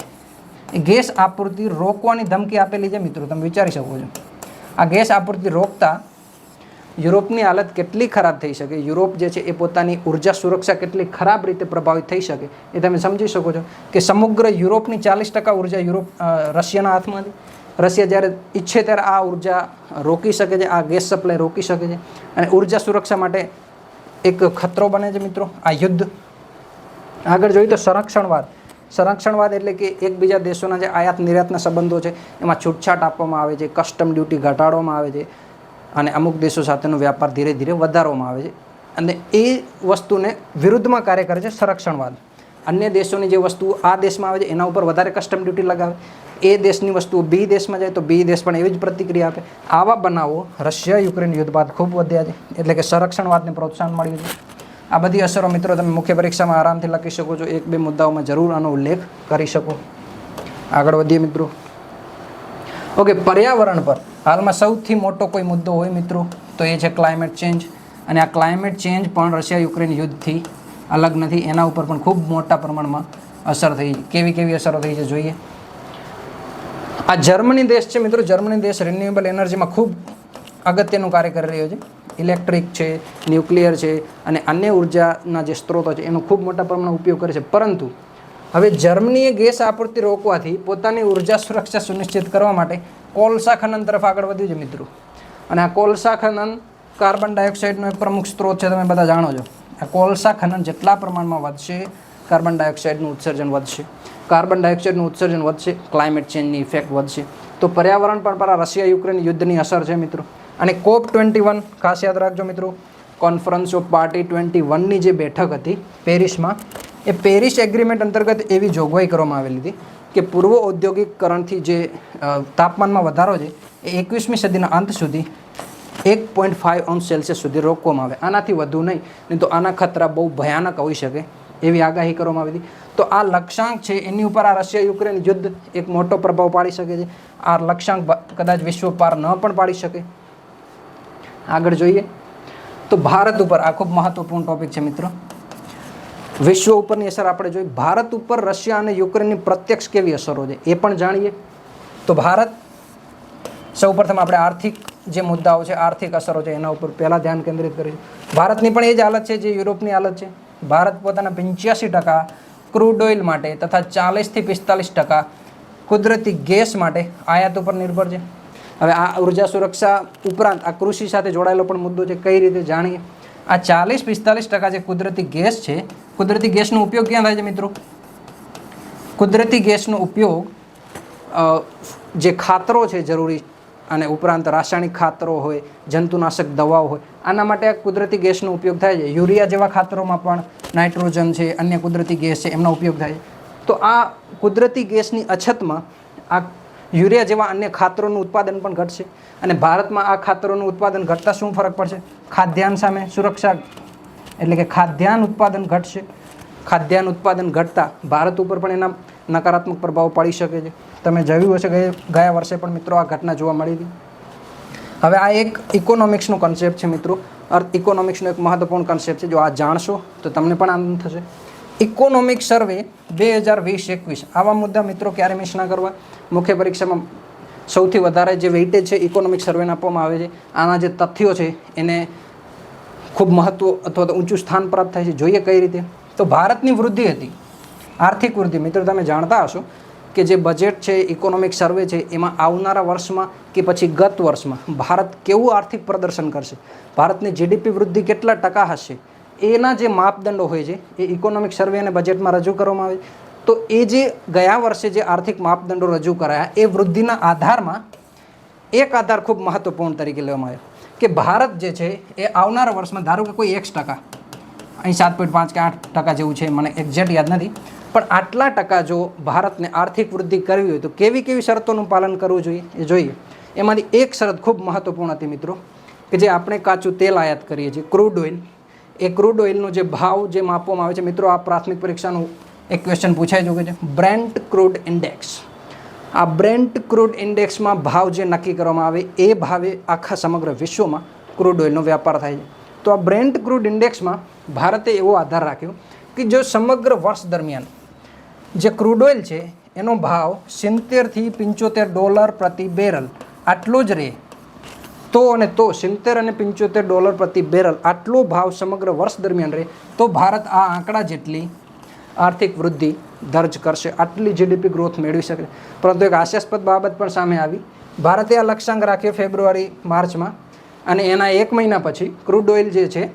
એ ગેસ આપૂર્તિ રોકવાની ધમકી આપેલી છે મિત્રો. તમે વિચારી શકો છો આ ગેસ આપૂર્તિ રોકતા યુરોપની હાલત કેટલી ખરાબ થઈ શકે, યુરોપ જે છે એ પોતાની ઉર્જા સુરક્ષા કેટલી ખરાબ રીતે પ્રભાવિત થઈ શકે એ તમે સમજી શકો છો. કે સમગ્ર યુરોપની 40% ઉર્જા રશિયાના હાથમાંથી. રશિયા જ્યારે ઈચ્છે ત્યારે આ ઉર્જા રોકી શકે છે, આ ગેસ સપ્લાય રોકી શકે છે અને ઉર્જા સુરક્ષા માટે એક ખતરો બને છે મિત્રો આ યુદ્ધ. આગળ જોઈએ તો સંરક્ષણવાદ એટલે કે એકબીજા દેશોના જે આયાત નિર્યાતના સંબંધો છે એમાં છૂટછાટ આપવામાં આવે છે, કસ્ટમ ડ્યુટી ઘટાડવામાં આવે છે અને અમુક દેશો સાથેનો વ્યાપાર ધીરે ધીરે વધારવામાં આવે છે. અને એ વસ્તુને વિરુદ્ધમાં કાર્ય કરે છે સંરક્ષણવાદ. અન્ય દેશોની જે વસ્તુઓ આ દેશમાં આવે છે એના ઉપર વધારે કસ્ટમ ડ્યુટી લગાવે, એ દેશની વસ્તુઓ બી દેશમાં જાય તો બી દેશ પણ એવી જ પ્રતિક્રિયા આપે. આવા બનાવો રશિયા યુક્રેન યુદ્ધ બાદ ખૂબ વધ્યા છે. એટલે કે સંરક્ષણવાદને પ્રોત્સાહન મળ્યું છે. આ બધી અસરો મિત્રો તમે મુખ્ય પરીક્ષામાં આરામથી લખી શકો છો. 1-2 મુદ્દાઓમાં જરૂર આનો ઉલ્લેખ કરી શકો. આગળ વધીએ મિત્રો. ઓકે, પર્યાવરણ પર હાલમાં સૌથી મોટો કોઈ મુદ્દો હોય મિત્રો તો એ છે ક્લાઇમેટ ચેન્જ. અને આ ક્લાઇમેટ ચેન્જ પણ રશિયા યુક્રેન યુદ્ધથી અલગ નથી. એના ઉપર પણ ખૂબ મોટા પ્રમાણમાં અસર થઈ. કેવી અસરો થઈ છે જોઈએ. આ જર્મની દેશ છે મિત્રો. જર્મની દેશ રિન્યુએબલ એનર્જીમાં ખૂબ અગત્યનું કાર્ય કરી રહ્યો છે. ઇલેક્ટ્રિક છે, ન્યુક્લિયર છે અને અન્ય ઉર્જાના જે સ્ત્રોતો છે એનો ખૂબ મોટા પ્રમાણમાં ઉપયોગ કરે છે. પરંતુ હવે જર્મનીએ ગેસ આપૂર્તિ રોકવાથી પોતાની ઉર્જા સુરક્ષા સુનિશ્ચિત કરવા માટે કોલસા ખનન તરફ આગળ વધ્યું છે મિત્રો. અને આ કોલસા ખનન કાર્બન ડાયોક્સાઇડનો એક પ્રમુખ સ્ત્રોત છે, તમે બધા જાણો છો. આ કોલસા ખનન જેટલા પ્રમાણમાં વધશે કાર્બન ડાયોક્સાઇડનું ઉત્સર્જન વધશે. કાર્બન ડાયોક્સાઇડનું ઉત્સર્જન વધશે, ક્લાઇમેટ ચેન્જની ઇફેક્ટ વધશે. તો પર્યાવરણ પર આ રશિયા યુક્રેન યુદ્ધની અસર છે મિત્રો. અને COP21 ખાસ યાદ રાખજો મિત્રો. કોન્ફરન્સ ઓફ પાર્ટી 21ની જે બેઠક હતી પેરિસમાં, એ પેરિસ એગ્રીમેન્ટ અંતર્ગત એવી જોગવાઈ કરવામાં આવેલી હતી કે પૂર્વ ઔદ્યોગિકરણથી જે તાપમાનમાં વધારો છે એ 21મી સદીના અંત સુધી 1.5°C સુધી રોકવામાં આવે. આનાથી વધુ નહીં તો આના ખતરા બહુ ભયાનક હોઈ શકે એવી આગાહી કરવામાં આવી હતી. તો આ લક્ષ્યાંક છે એની ઉપર આ રશિયા યુક્રેન યુદ્ધ એક મોટો પ્રભાવ પાડી શકે છે. આ લક્ષ્યાંક કદાચ વિશ્વ પાર ન પણ પાડી શકે. આગળ જોઈએ તો ભારત ઉપર આ ખૂબ મહત્વપૂર્ણ ટોપિક છે મિત્રો. વિશ્વ ઉપરની અસર આપણે જોઈએ. ભારત ઉપર રશિયા અને યુક્રેનની પ્રત્યક્ષ કેવી અસરો છે એ પણ જાણીએ. તો ભારત સૌપ્રથમ આપણે આર્થિક જે મુદ્દાઓ છે, આર્થિક અસરો છે એના ઉપર પહેલાં ધ્યાન કેન્દ્રિત કરીશું. ભારતની પણ એ જ હાલત છે જે યુરોપની હાલત છે. ભારત પોતાના 85% ક્રૂડ ઓઇલ માટે તથા 40-45% કુદરતી ગેસ માટે આયાત ઉપર નિર્ભર છે. હવે આ ઉર્જા સુરક્ષા ઉપરાંત આ કૃષિ સાથે જોડાયેલો પણ મુદ્દો છે. કઈ રીતે જાણીએ. આ 40-45% જે કુદરતી ગેસ છે, કુદરતી ગેસનો ઉપયોગ ક્યાં થાય છે મિત્રો? કુદરતી ગેસનો ઉપયોગ જે ખાતરો છે જરૂરી અને ઉપરાંત રાસાયણિક ખાતરો હોય, જંતુનાશક દવાઓ હોય, આના માટે આ કુદરતી ગેસનો ઉપયોગ થાય છે. યુરિયા જેવા ખાતરોમાં પણ નાઇટ્રોજન છે, અન્ય કુદરતી ગેસ છે, એમનો ઉપયોગ થાય છે. તો આ કુદરતી ગેસની અછતમાં આ યુરિયા જેવા અન્ય ખાતરોનું ઉત્પાદન પણ ઘટશે. અને ભારતમાં આ ખાતરોનું ઉત્પાદન ઘટતા શું ફરક પડશે? ખાદ્યાન્ન સામે સુરક્ષા, એટલે કે ખાદ્યાન્ન ઉત્પાદન ઘટશે. ખાદ્યાન્ન ઉત્પાદન ઘટતા ભારત ઉપર પણ એના નકારાત્મક પ્રભાવ પડી શકે છે. તમે જોયું હશે કે ગયા વર્ષે પણ મિત્રો આ ઘટના જોવા મળી હતી. હવે આ એક ઇકોનોમિક્સનો કન્સેપ્ટ છે મિત્રો. અર્થ ઇકોનોમિક્સનો એક મહત્વપૂર્ણ કન્સેપ્ટ છે. જો આ જાણશો તો તમને પણ આનંદ થશે. ઇકોનોમિક સર્વે 2020-21 આવા મુદ્દા મિત્રો ક્યારે મિસ ના કરવા. મુખ્ય પરીક્ષામાં સૌથી વધારે જે વેઇટેજ છે ઇકોનોમિક સર્વેને આપવામાં આવે છે. આના જે તથ્યો છે એને ખૂબ મહત્વ અથવા તો ઊંચું સ્થાન પ્રાપ્ત થાય છે. જોઈએ કઈ રીતે. તો ભારતની વૃદ્ધિ હતી, આર્થિક વૃદ્ધિ. મિત્રો તમે જાણતા હશો કે જે બજેટ છે, ઇકોનોમિક સર્વે છે, એમાં આવનારા વર્ષમાં કે પછી ગત વર્ષમાં ભારત કેવું આર્થિક પ્રદર્શન કરશે, ભારતની જીડીપી વૃદ્ધિ કેટલા ટકા હશે, એના જે માપદંડો હોય છે એ ઇકોનોમિક સર્વે અને બજેટમાં રજૂ કરવામાં આવે. તો એ જે ગયા વર્ષે જે આર્થિક માપદંડો રજૂ કરાયા એ વૃદ્ધિના આધારમાં એક આધાર ખૂબ મહત્વપૂર્ણ તરીકે લેવામાં આવ્યો કે ભારત જે છે એ આવનારા વર્ષમાં, ધારો કે કોઈ X%, અહીં 7.5 કે 8% જેવું છે, મને એક્ઝેક્ટ યાદ નથી, પણ આટલા ટકા જો ભારતને આર્થિક વૃદ્ધિ કરવી હોય તો કેવી કેવી શરતોનું પાલન કરવું જોઈએ એ જોઈએ. એમાંથી એક શરત ખૂબ મહત્વપૂર્ણ હતી મિત્રો, કે જે આપણે કાચું તેલ આયાત કરીએ છીએ, ક્રૂડ ઓઇલ. એ ક્રૂડ ઓઇલનો જે ભાવ જે માપવામાં આવે છે મિત્રો, આ પ્રાથમિક પરીક્ષાનું એક ક્વેશ્ચન પૂછાઈ ચૂક્યું છે, બ્રેન્ટ ક્રૂડ ઇન્ડેક્સ. આ બ્રેન્ટ ક્રૂડ ઇન્ડેક્સમાં ભાવ જે નક્કી કરવામાં આવે એ ભાવે આખા સમગ્ર વિશ્વમાં ક્રૂડ ઓઇલનો વ્યાપાર થાય છે. તો આ બ્રેન્ટ ક્રૂડ ઇન્ડેક્સમાં ભારતે એવો આધાર રાખ્યો કે જો સમગ્ર વર્ષ દરમિયાન જે ક્રૂડ ઓઇલ છે એનો ભાવ $70 થી $75 પ્રતિ બેરલ આટલો જ રહે, તો અને તો $70 અને $75 પ્રતિ બેરલ આટલો ભાવ સમગ્ર વર્ષ દરમિયાન રહે તો ભારત આ આંકડા જેટલી આર્થિક વૃદ્ધિ દર્જ કરશે, આટલી જીડીપી ગ્રોથ મેળવી શકે. પરંતુ એક હાસ્યાસ્પદ બાબત પણ સામે આવી. ભારતે આ લક્ષ્યાંક રાખ્યો ફેબ્રુઆરી-માર્ચમાં, અને એના 1 મહિના પછી ક્રૂડ ઓઇલ જે છે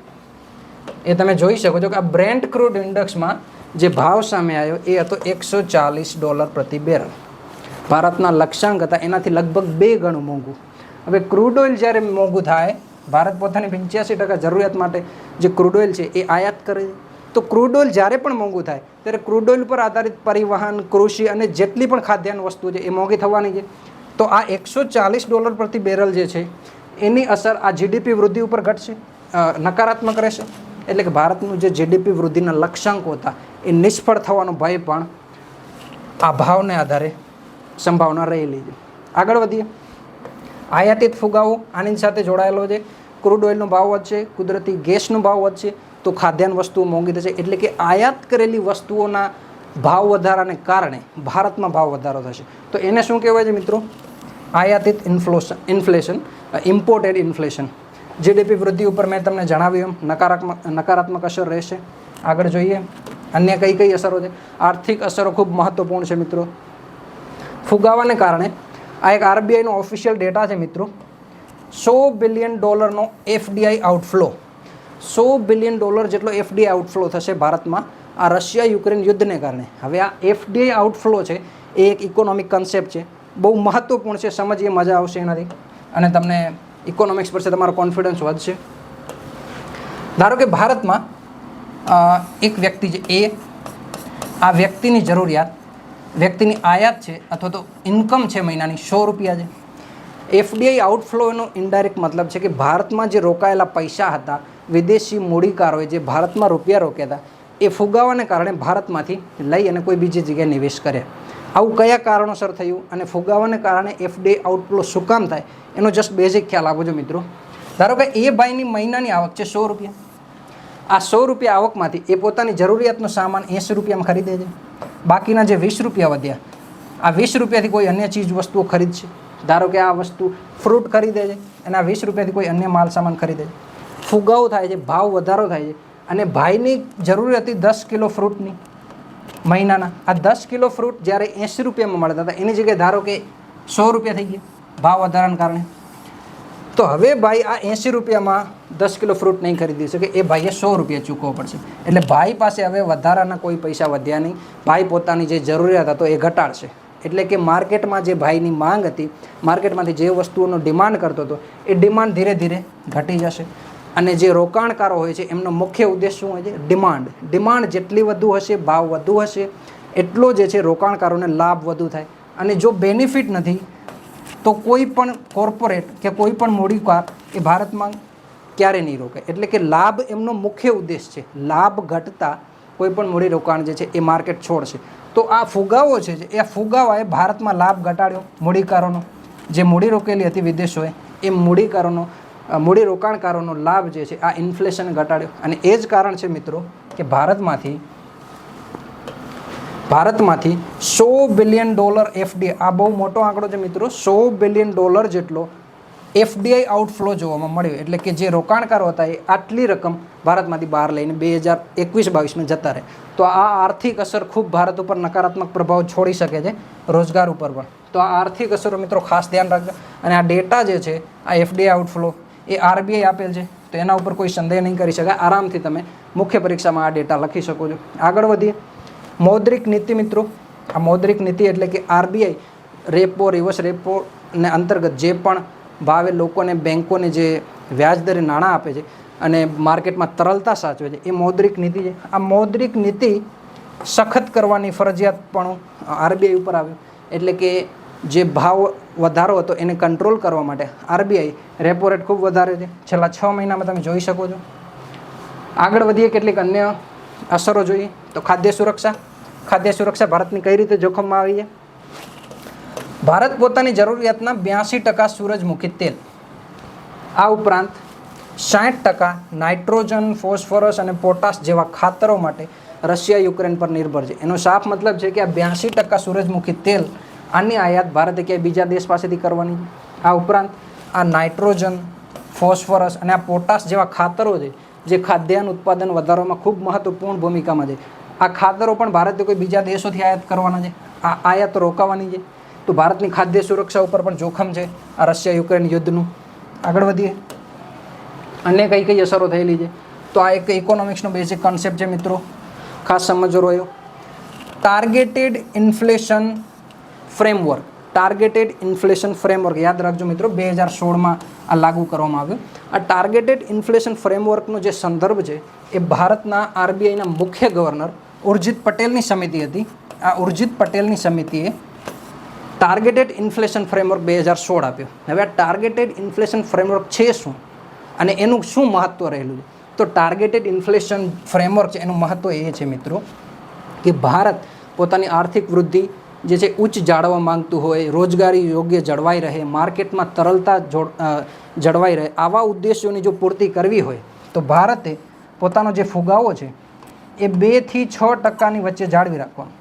એ તમે જોઈ શકો છો કે આ બ્રેન્ટ ક્રૂડ ઇન્ડેક્સમાં જે ભાવ સામે આવ્યો એ હતો $140 પ્રતિ બેરલ. ભારતના લક્ષ્યાંક હતા એનાથી લગભગ 2 ગણું મોંઘું. હવે ક્રૂડ ઓઇલ જ્યારે મોંઘું થાય, ભારત પોતાની 85% જરૂરિયાત માટે જે ક્રૂડ ઓઇલ છે એ આયાત કરે છે. તો ક્રૂડ ઓઇલ જ્યારે પણ મોંઘું થાય ત્યારે ક્રૂડ ઓઇલ પર આધારિત પરિવહન, કૃષિ અને જેટલી પણ ખાદ્યાન્ન વસ્તુ છે એ મોંઘી થવાની છે. તો આ $140 પ્રતિ બેરલ જે છે એની અસર આ જીડીપી વૃદ્ધિ ઉપર ઘટશે, નકારાત્મક રહેશે. એટલે કે ભારતનું જે જીડીપી વૃદ્ધિના લક્ષ્યાંકો હતા એ નિષ્ફળ થવાનો ભય પણ આ ભાવને આધારે સંભાવના રહેલી છે. આગળ વધીએ. આયાતિત ફુગાવો આની સાથે જોડાયેલો છે. ક્રૂડ ઓઇલનો ભાવ વધશે, કુદરતી ગેસનો ભાવ વધશે તો ખાદ્યાન્ન વસ્તુઓ મોંઘી થશે. એટલે કે આયાત કરેલી વસ્તુઓના ભાવ વધારાને કારણે ભારતમાં ભાવ વધારો થશે. તો એને શું કહેવાય છે મિત્રો? આયાતિત ઇન્ફ્લેશન, ઇમ્પોર્ટેડ ઇન્ફ્લેશન. જીડીપી વૃદ્ધિ ઉપર મેં તમને જણાવ્યું એમ નકારાત્મક અસર રહેશે. આગળ જોઈએ અન્ય કઈ કઈ અસરો છે. આર્થિક અસરો ખૂબ મહત્વપૂર્ણ છે મિત્રો. ફુગાવાને કારણે આ એક આરબીઆઈનો ઓફિશિયલ ડેટા છે મિત્રો, $100 બિલિયન FDI આઉટફ્લો, $100 બિલિયન જેટલો FDI આઉટફ્લો થશે ભારતમાં આ રશિયા યુક્રેન યુદ્ધને કારણે. હવે આ FDI આઉટફ્લો છે એ એક ઇકોનોમિક કન્સેપ્ટ છે, બહુ મહત્વપૂર્ણ છે, સમજીએ મજા આવશે એનાથી અને તમને ઇકોનોમિક્સ પર છે તમારો કોન્ફિડન્સ વધશે. ધારો કે ભારતમાં એક વ્યક્તિ છે એ, આ વ્યક્તિની જરૂરિયાત, વ્યક્તિની આયાત છે અથવા તો ઇન્કમ છે મહિનાની $100 છે. FDI આઉટફ્લોનો ઇનડાયરેક્ટ મતલબ છે કે ભારતમાં જે રોકાયેલા પૈસા હતા, વિદેશી મૂડીકારોએ જે ભારતમાં રૂપિયા રોક્યા હતા એ ફુગાવાને કારણે ભારતમાંથી લઈ અને કોઈ બીજી જગ્યાએ નિવેશ કર્યા. આવું કયા કારણોસર થયું અને ફુગાવાને કારણે FDI આઉટફ્લો શું કામ થાય એનો જસ્ટ બેઝિક ખ્યાલ આપો છો મિત્રો. ધારો કે એ ભાઈની મહિનાની આવક છે $100. આ $100 આવકમાંથી એ પોતાની જરૂરિયાતનો સામાન $80 ખરીદે છે. બાકીના જે $20 વધ્યા, આ $20થી કોઈ અન્ય ચીજ વસ્તુઓ ખરીદશે. ધારો કે આ વસ્તુ ફ્રૂટ ખરીદે છે અને આ $20થી કોઈ અન્ય માલ સામાન ખરીદે છે. ફુગાવો થાય છે, ભાવ વધારો થાય છે અને ભાઈની જરૂર હતી 10 કિલો ફ્રૂટની મહિનાના. આ 10 કિલો ફ્રૂટ જ્યારે $80 મળતા હતા એની જગ્યાએ ધારો કે $100 થઈ ગયા ભાવ વધારાને કારણે. તો હવે ભાઈ આ $80 10 કિલો ફ્રૂટ નહીં ખરીદી શકે, એ ભાઈએ $100 ચૂકવવો પડશે. એટલે ભાઈ પાસે હવે વધારાના કોઈ પૈસા વધ્યા નહીં, ભાઈ પોતાની જે જરૂરિયાત હતો એ ઘટાડશે. એટલે કે માર્કેટમાં જે ભાઈની માંગ હતી, માર્કેટમાંથી જે વસ્તુઓનો ડિમાન્ડ કરતો હતો એ ડિમાન્ડ ધીરે ધીરે ઘટી જશે. અને જે રોકાણકારો હોય છે એમનો મુખ્ય ઉદ્દેશ શું હોય છે? ડિમાન્ડ. ડિમાન્ડ જેટલી વધુ હશે, ભાવ વધુ હશે, એટલો જે છે રોકાણકારોને લાભ વધુ થાય. અને જો બેનિફિટ નથી તો કોઈ પણ કોર્પોરેટ કે કોઈ પણ મૂડીકાર એ ભારતમાં ક્યારે નહીં રોકે. એટલે કે લાભ એમનો મુખ્ય ઉદ્દેશ છે. લાભ ઘટતા કોઈ પણ મૂડી રોકાણ જે છે એ માર્કેટ છોડશે. તો આ ફુગાવો છે એ ફુગાવાએ ભારતમાં લાભ ઘટાડ્યો મૂડીકારોનો, જે મૂડી રોકેલી હતી વિદેશોએ એ મૂડી રોકાણકારોનો લાભ જે છે આ ઇન્ફ્લેશન ઘટાડ્યો. અને એ જ કારણ છે મિત્રો કે ભારતમાંથી $100 બિલિયન FDI, આ બહુ મોટો આંકડો છે મિત્રો, $100 બિલિયન જેટલો FDI આઉટફ્લો જોવામાં મળ્યો. એટલે કે જે રોકાણકારો હતા એ આટલી રકમ ભારતમાંથી બહાર લઈને 2021-22માં જતા રહે. તો આ આર્થિક અસર ખૂબ ભારત ઉપર નકારાત્મક પ્રભાવ છોડી શકે છે, રોજગાર ઉપર પણ. તો આ આર્થિક અસરો મિત્રો ખાસ ધ્યાન રાખજો. અને આ ડેટા જે છે આ FDI આઉટફ્લો એ RBI આપેલ છે, તો એના ઉપર કોઈ સંદેહ નહીં કરી શકાય. આરામથી તમે મુખ્ય પરીક્ષામાં આ ડેટા લખી શકો છો. આગળ વધીએ. મૌદ્રિક નીતિ મિત્રો, આ મૌદ્રિક નીતિ એટલે કે RBI રેપો, રિવર્સ રેપો ને અંતર્ગત જે પણ ભાવે લોકોને બેંકોને જે વ્યાજદરે નાણાં આપે છે અને માર્કેટમાં તરલતા સાચવે છે, એ મૌદ્રિક નીતિ છે. આ મૌદ્રિક નીતિ સખત કરવાની ફરજિયાત પણ RBI ઉપર આવ્યું. એટલે કે જે ભાવ વધારો હતો એને કંટ્રોલ કરવા માટે RBI રેપો રેટ ખૂબ વધારે છે. છેલ્લા 6 મહિનામાં તમે જોઈ શકો છો. આગળ વધીએ. કેટલીક અન્ય અસરો જોઈએ તો ખાદ્ય સુરક્ષા ભારતની કઈ રીતે જોખમમાં આવી છે. ભારત પોતાની જરૂરિયાતના 82% સૂરજમુખી તેલ, આ ઉપરાંત 60% નાઇટ્રોજન, ફોસ્ફરસ અને પોટાશ જેવા ખાતરો માટે રશિયા યુક્રેન પર નિર્ભર છે. એનો સાફ મતલબ છે કે આ 82% સૂરજમુખી તેલ આની આયાત ભારતે ક્યાંય બીજા દેશ પાસેથી કરવાની છે. આ ઉપરાંત આ નાઇટ્રોજન, ફોસ્ફરસ અને આ પોટાશ જેવા ખાતરો છે જે ખાદ્યાન્ન ઉત્પાદન વધારવામાં ખૂબ મહત્વપૂર્ણ ભૂમિકામાં છે. આ ખાતરો પણ ભારતે કોઈ બીજા દેશોથી આયાત કરવાના છે. આ આયાત રોકાવાની છે. તો ભારતની ખાદ્ય સુરક્ષા ઉપર પણ જોખમ છે આ રશિયા યુક્રેન યુદ્ધનું. આગળ વધીએ. અન્ય કઈ કઈ અસરો થયેલી છે તો આ એક ઇકોનોમિક્સનો બેઝિક કોન્સેપ્ટ છે મિત્રો, ખાસ સમજો રહ્યો. ટાર્ગેટેડ ઇન્ફ્લેશન ફ્રેમવર્ક યાદ રાખજો મિત્રો, 2016માં આ લાગુ કરવામાં આવ્યું. આ ટાર્ગેટેડ ઇન્ફ્લેશન ફ્રેમવર્કનો જે સંદર્ભ છે એ ભારતના RBIના મુખ્ય ગવર્નર ઉર્જિત પટેલની સમિતિ હતી. આ ઉર્જિત પટેલની સમિતિએ ટાર્ગેટેડ ઇન્ફ્લેશન ફ્રેમવર્ક 2016 આપ્યો. હવે આ ટાર્ગેટેડ ઇન્ફ્લેશન ફ્રેમવર્ક છે શું અને એનું શું મહત્ત્વ રહેલું છે? તો ટાર્ગેટેડ ઇન્ફ્લેશન ફ્રેમવર્ક છે એનું મહત્ત્વ એ છે મિત્રો કે ભારત પોતાની આર્થિક વૃદ્ધિ જે છે ઉચ્ચ જાળવવા માંગતું હોય, રોજગારી યોગ્ય જળવાઈ રહે, માર્કેટમાં તરલતા જળવાઈ રહે, આવા ઉદ્દેશોની જો પૂર્તિ કરવી હોય તો ભારતે પોતાનો જે ફુગાવો છે એ 2 થી 6% વચ્ચે જાળવી રાખવાનો.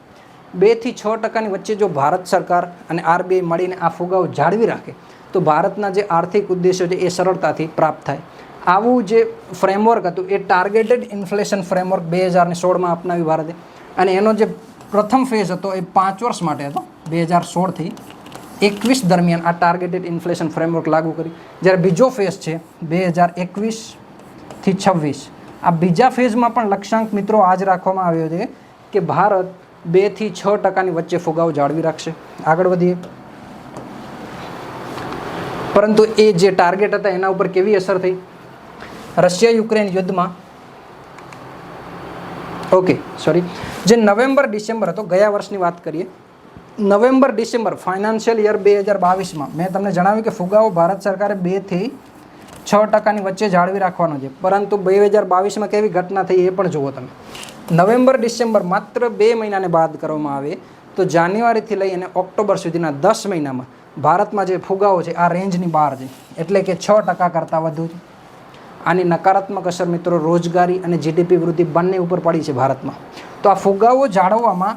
2 થી 6% વચ્ચે જો ભારત સરકાર અને RBI મળીને આ ફુગાવો જાળવી રાખે તો ભારતના જે આર્થિક ઉદ્દેશો છે એ સરળતાથી પ્રાપ્ત થાય. આવું જે ફ્રેમવર્ક હતું એ ટાર્ગેટેડ ઇન્ફ્લેશન ફ્રેમવર્ક 2016માં અપનાવ્યું ભારતે. અને એનો જે પ્રથમ ફેઝ હતો એ 5 વર્ષ માટે હતો. 2016થી 21 દરમિયાન આ ટાર્ગેટેડ ઇન્ફ્લેશન ફ્રેમવર્ક લાગુ કરી. જ્યારે બીજો ફેઝ છે 2021થી 26, આ બીજા ફેઝમાં પણ લક્ષ્યાંક મિત્રો આ જ રાખવામાં આવ્યો છે કે ભારત 2 થી 6% વચ્ચે ફુગાવો જાળવી રાખશે. આગળ વધીએ. પરંતુ એ જે ટાર્ગેટ હતા એના ઉપર કેવી અસર થઈ રશિયા યુક્રેન યુદ્ધમાં? જે નવેમ્બર-ડિસેમ્બર હતો, ગયા વર્ષની વાત કરીએ, નવેમ્બર-ડિસેમ્બર ફાઇનાન્શિયલ યર 2022માં મેં તમને જણાવ્યું કે ફુગાવો ભારત સરકારે 2 થી 6% વચ્ચે જાળવી રાખવાનો છે. પરંતુ 2022માં કેવી ઘટના થઈ એ પણ જુઓ તમે. નવેમ્બર-ડિસેમ્બર માત્ર 2 મહિનાને બાદ કરવામાં આવે તો જાન્યુઆરીથી લઈ અને ઓક્ટોબર સુધીના 10 મહિનામાં ભારતમાં જે ફુગાવો છે આ રેન્જની બહાર છે, એટલે કે 6% કરતાં વધુ છે. આની નકારાત્મક અસર મિત્રો રોજગારી અને GDP વૃદ્ધિ બંને ઉપર પડી છે ભારતમાં. તો આ ફુગાવો જાળવવામાં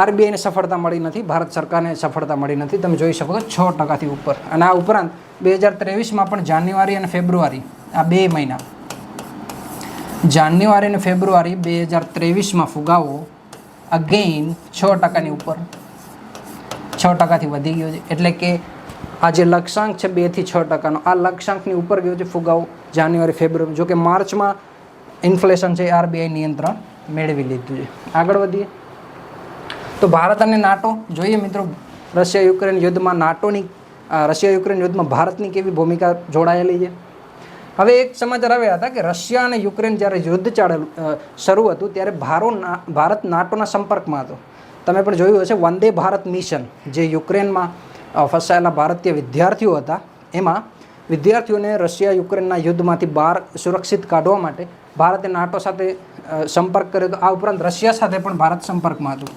RBIને સફળતા મળી નથી, ભારત સરકારને સફળતા મળી નથી. તમે જોઈ શકો છો 6%થી ઉપર. અને આ ઉપરાંત 2023માં પણ જાન્યુઆરી અને ફેબ્રુઆરી, આ 2 મહિના, જાન્યુઆરી અને ફેબ્રુઆરી 2023માં ફુગાવો અગેઇન 6%ની ઉપર, 6%થી વધી ગયો છે. એટલે કે આ જે લક્ષ્યાંક છે 2 થી 6%નો, આ લક્ષ્યાંકની ઉપર ગયો છે ફુગાવો જાન્યુઆરી ફેબ્રુઆરી. જો કે માર્ચમાં ઇન્ફ્લેશન છે RBI નિયંત્રણ મેળવી લીધું છે. આગળ વધીએ તો ભારત અને નાટો જોઈએ મિત્રો. રશિયા યુક્રેન યુદ્ધમાં રશિયા યુક્રેન યુદ્ધમાં ભારતની કેવી ભૂમિકા જોડાયેલી છે? હવે એક સમાચાર આવ્યા હતા કે રશિયા અને યુક્રેન જ્યારે યુદ્ધ શરૂ હતું ત્યારે ભારત નાટોના સંપર્કમાં હતો. તમે પણ જોયું હશે વંદે ભારત મિશન, જે યુક્રેનમાં ફસાયેલા ભારતીય વિદ્યાર્થીઓ હતા, એમાં વિદ્યાર્થીઓને રશિયા યુક્રેનના યુદ્ધમાંથી બહાર સુરક્ષિત કાઢવા માટે ભારતે નાટો સાથે સંપર્ક કર્યો હતો. આ ઉપરાંત રશિયા સાથે પણ ભારત સંપર્કમાં હતું.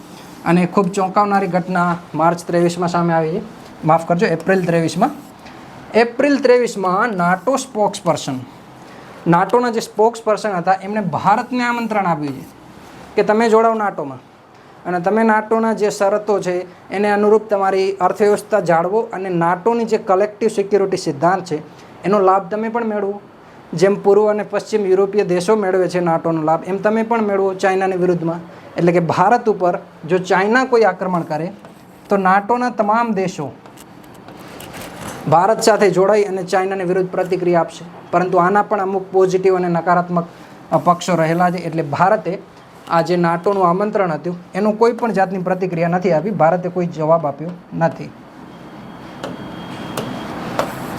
અને ખૂબ ચોંકાવનારી ઘટના માર્ચ 23માં સામે આવી છે, માફ કરજો એપ્રિલ 23માં. એપ્રિલ 23માં નાટો સ્પોક્સ પર્સન, નાટોના જે સ્પોક્સ પર્સન હતા એમણે ભારતને આમંત્રણ આપ્યું છે કે તમે જોડાઓ નાટોમાં અને તમે નાટોના જે શરતો છે એને અનુરૂપ તમારી અર્થવ્યવસ્થા જાળવો અને નાટોની જે કલેક્ટિવ સિક્યુરિટી સિદ્ધાંત છે એનો લાભ તમે પણ મેળવો. જેમ પૂર્વ અને પશ્ચિમ યુરોપીય દેશો મેળવે છે નાટોનો લાભ, એમ તમે પણ મેળવો ચાઇનાની વિરુદ્ધમાં. એટલે કે ભારત ઉપર જો ચાઇના કોઈ આક્રમણ કરે તો નાટોના તમામ દેશો ભારત સાથે જોડાઈ અને ચાઇનાની વિરુદ્ધ પ્રતિક્રિયા આપશે. પરંતુ આના પણ અમુક પોઝિટિવ અને નકારાત્મક પક્ષો રહેલા છે. એટલે ભારતે આ જે નાટોનું આમંત્રણ હતું એનું કોઈ પણ જાતની પ્રતિક્રિયા નથી આપી, ભારતે કોઈ જવાબ આપ્યો નથી,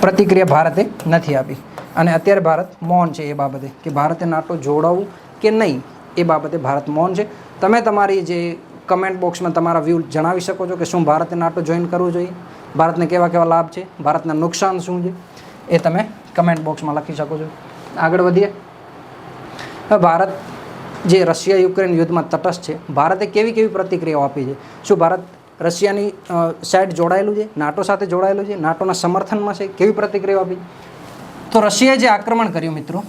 પ્રતિક્રિયા ભારતે નથી આપી. અને અત્યારે ભારત મૌન છે એ બાબતે કે ભારતે નાટો જોડાવવું કે નહીં એ બાબતે ભારત મૌન છે. તમે તમારી જે કમેન્ટ બોક્સમાં તમારા વ્યૂ જણાવી શકો છો કે શું ભારતે નાટો જોઈન કરવું જોઈએ, ભારતને કેવા કેવા લાભ છે, ભારતના નુકસાન શું છે, એ તમે કમેન્ટ બોક્સમાં લખી શકો છો. આગળ વધીએ. હવે ભારત જે રશિયા યુક્રેન યુદ્ધમાં તટસ્થ છે, ભારતે કેવી કેવી પ્રતિક્રિયાઓ આપી છે? શું ભારત રશિયાની સાઈડ જોડાયેલું છે, નાટો સાથે જોડાયેલું છે, નાટોના સમર્થનમાં છે? કેવી પ્રતિક્રિયાઓ આપી? તો રશિયાએ જે આક્રમણ કર્યું મિત્રો,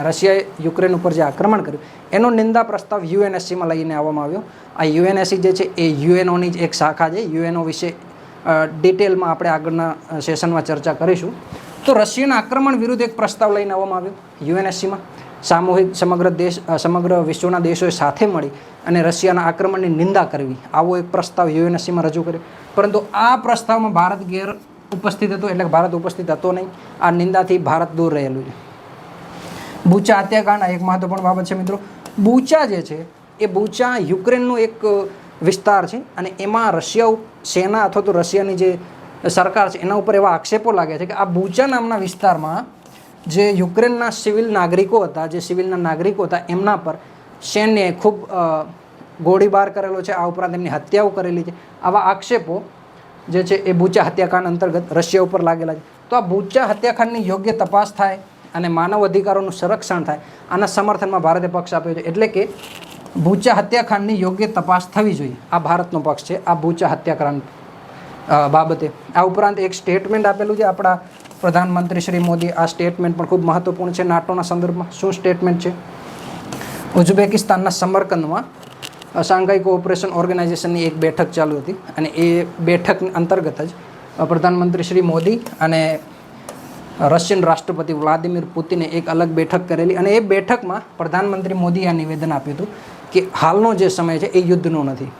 રશિયાએ યુક્રેન ઉપર જે આક્રમણ કર્યું એનો નિંદા પ્રસ્તાવ યુએનએસસીમાં લઈને આવવામાં આવ્યો. આ યુએનએસસી જે છે એ યુએનઓની જ એક શાખા છે. યુએનઓ વિશે ડિટેલમાં આપણે આગળના સેશનમાં ચર્ચા કરીશું. તો રશિયાના આક્રમણ વિરુદ્ધ એક પ્રસ્તાવ લઈને આવવામાં આવ્યો યુએનએસસીમાં. સામૂહિક સમગ્ર વિશ્વના દેશોએ સાથે મળી અને રશિયાના આક્રમણની નિંદા કરવી, આવો એક પ્રસ્તાવ યુએનએસસીમાં રજૂ કર્યો. પરંતુ આ પ્રસ્તાવમાં ભારત ગેર ઉપસ્થિત હતો, એટલે ભારત ઉપસ્થિત હતો નહીં. આ નિંદાથી ભારત દૂર રહેલું છે. બુચા હત્યાકાંડ એક મહત્વપૂર્ણ બાબત છે મિત્રો. બુચા જે છે એ બુચા યુક્રેનનું એક વિસ્તાર છે અને એમાં રશિયા સેના અથવા તો રશિયાની જે સરકાર છે એના ઉપર એવા આક્ષેપો લાગે છે કે આ બુચા નામના વિસ્તારમાં જે યુક્રેનના સિવિલ નાગરિકો હતા, જે સિવિલના નાગરિકો હતા એમના પર સૈન્યએ ખૂબ ગોળીબાર કરેલો છે, આ ઉપરાંત એમની હત્યાઓ કરેલી છે. આવા આક્ષેપો જે છે એ બુચા હત્યાકાંડ અંતર્ગત રશિયા ઉપર લાગેલા છે. તો આ બુચા હત્યાકાંડની યોગ્ય તપાસ થાય અને માનવ અધિકારોનું સંરક્ષણ થાય, આના સમર્થનમાં ભારતે પક્ષ આપ્યો છે. એટલે કે બુચા હત્યાકાંડની યોગ્ય તપાસ થવી જોઈએ, આ ભારતનો પક્ષ છે આ બુચા હત્યાકાંડ બાબતે. આ ઉપરાંત એક સ્ટેટમેન્ટ આપેલું છે આપણા પ્રધાનમંત્રી શ્રી મોદી. આ સ્ટેટમેન્ટ પણ ખૂબ મહત્વપૂર્ણ છે નાટોના સંદર્ભમાં. શું સ્ટેટમેન્ટ છે? ઉઝબેકિસ્તાનના સમરકંદમાં શાંઘાઈ કોઓપરેશન ઓર્ગેનાઇઝેશનની એક બેઠક ચાલુ હતી અને એ બેઠક અંતર્ગત જ પ્રધાનમંત્રી શ્રી મોદી અને રશિયન રાષ્ટ્રપતિ વ્લાદિમીર પુતિને એક અલગ બેઠક કરેલી અને એ બેઠકમાં પ્રધાનમંત્રી મોદીએ આ નિવેદન આપ્યું હતું કે હાલનો જે સમય છે એ યુદ્ધનો નથી,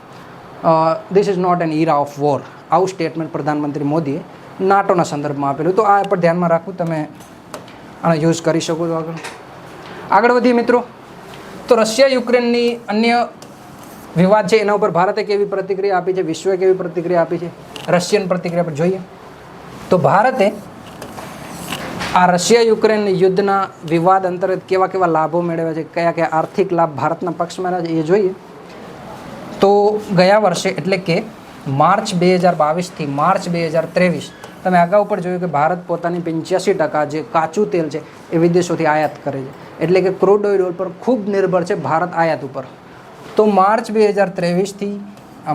this is not an era of war. આવું સ્ટેટમેન્ટ પ્રધાનમંત્રી મોદીએ નાટોના સંદર્ભમાં આપેલું. તો આ પર ધ્યાનમાં રાખવું, તમે આનો યુઝ કરી શકો છો. આગળ વધીએ મિત્રો. તો રશિયા યુક્રેનની અન્ય વિવાદ છે એના ઉપર ભારતે કેવી પ્રતિક્રિયા આપી છે, વિશ્વએ કેવી પ્રતિક્રિયા આપી છે, રશિયન પ્રતિક્રિયા પર જોઈએ. તો ભારતે આ રશિયા યુક્રેન યુદ્ધના વિવાદ અંતર્ગત કેવા કેવા લાભો મેળવ્યા છે, કયા કયા આર્થિક લાભ ભારતના પક્ષમાં રહ્યા છે એ જોઈએ. તો ગયા વર્ષે એટલે કે માર્ચ 2022થી માર્ચ 2023 તમે અગાઉ પણ જોયું કે ભારત પોતાની 85% જે કાચું તેલ છે એ વિદેશોથી આયાત કરે છે. એટલે કે ક્રૂડ ઓઇલ પર ખૂબ નિર્ભર છે ભારત આયાત ઉપર. તો માર્ચ 2023થી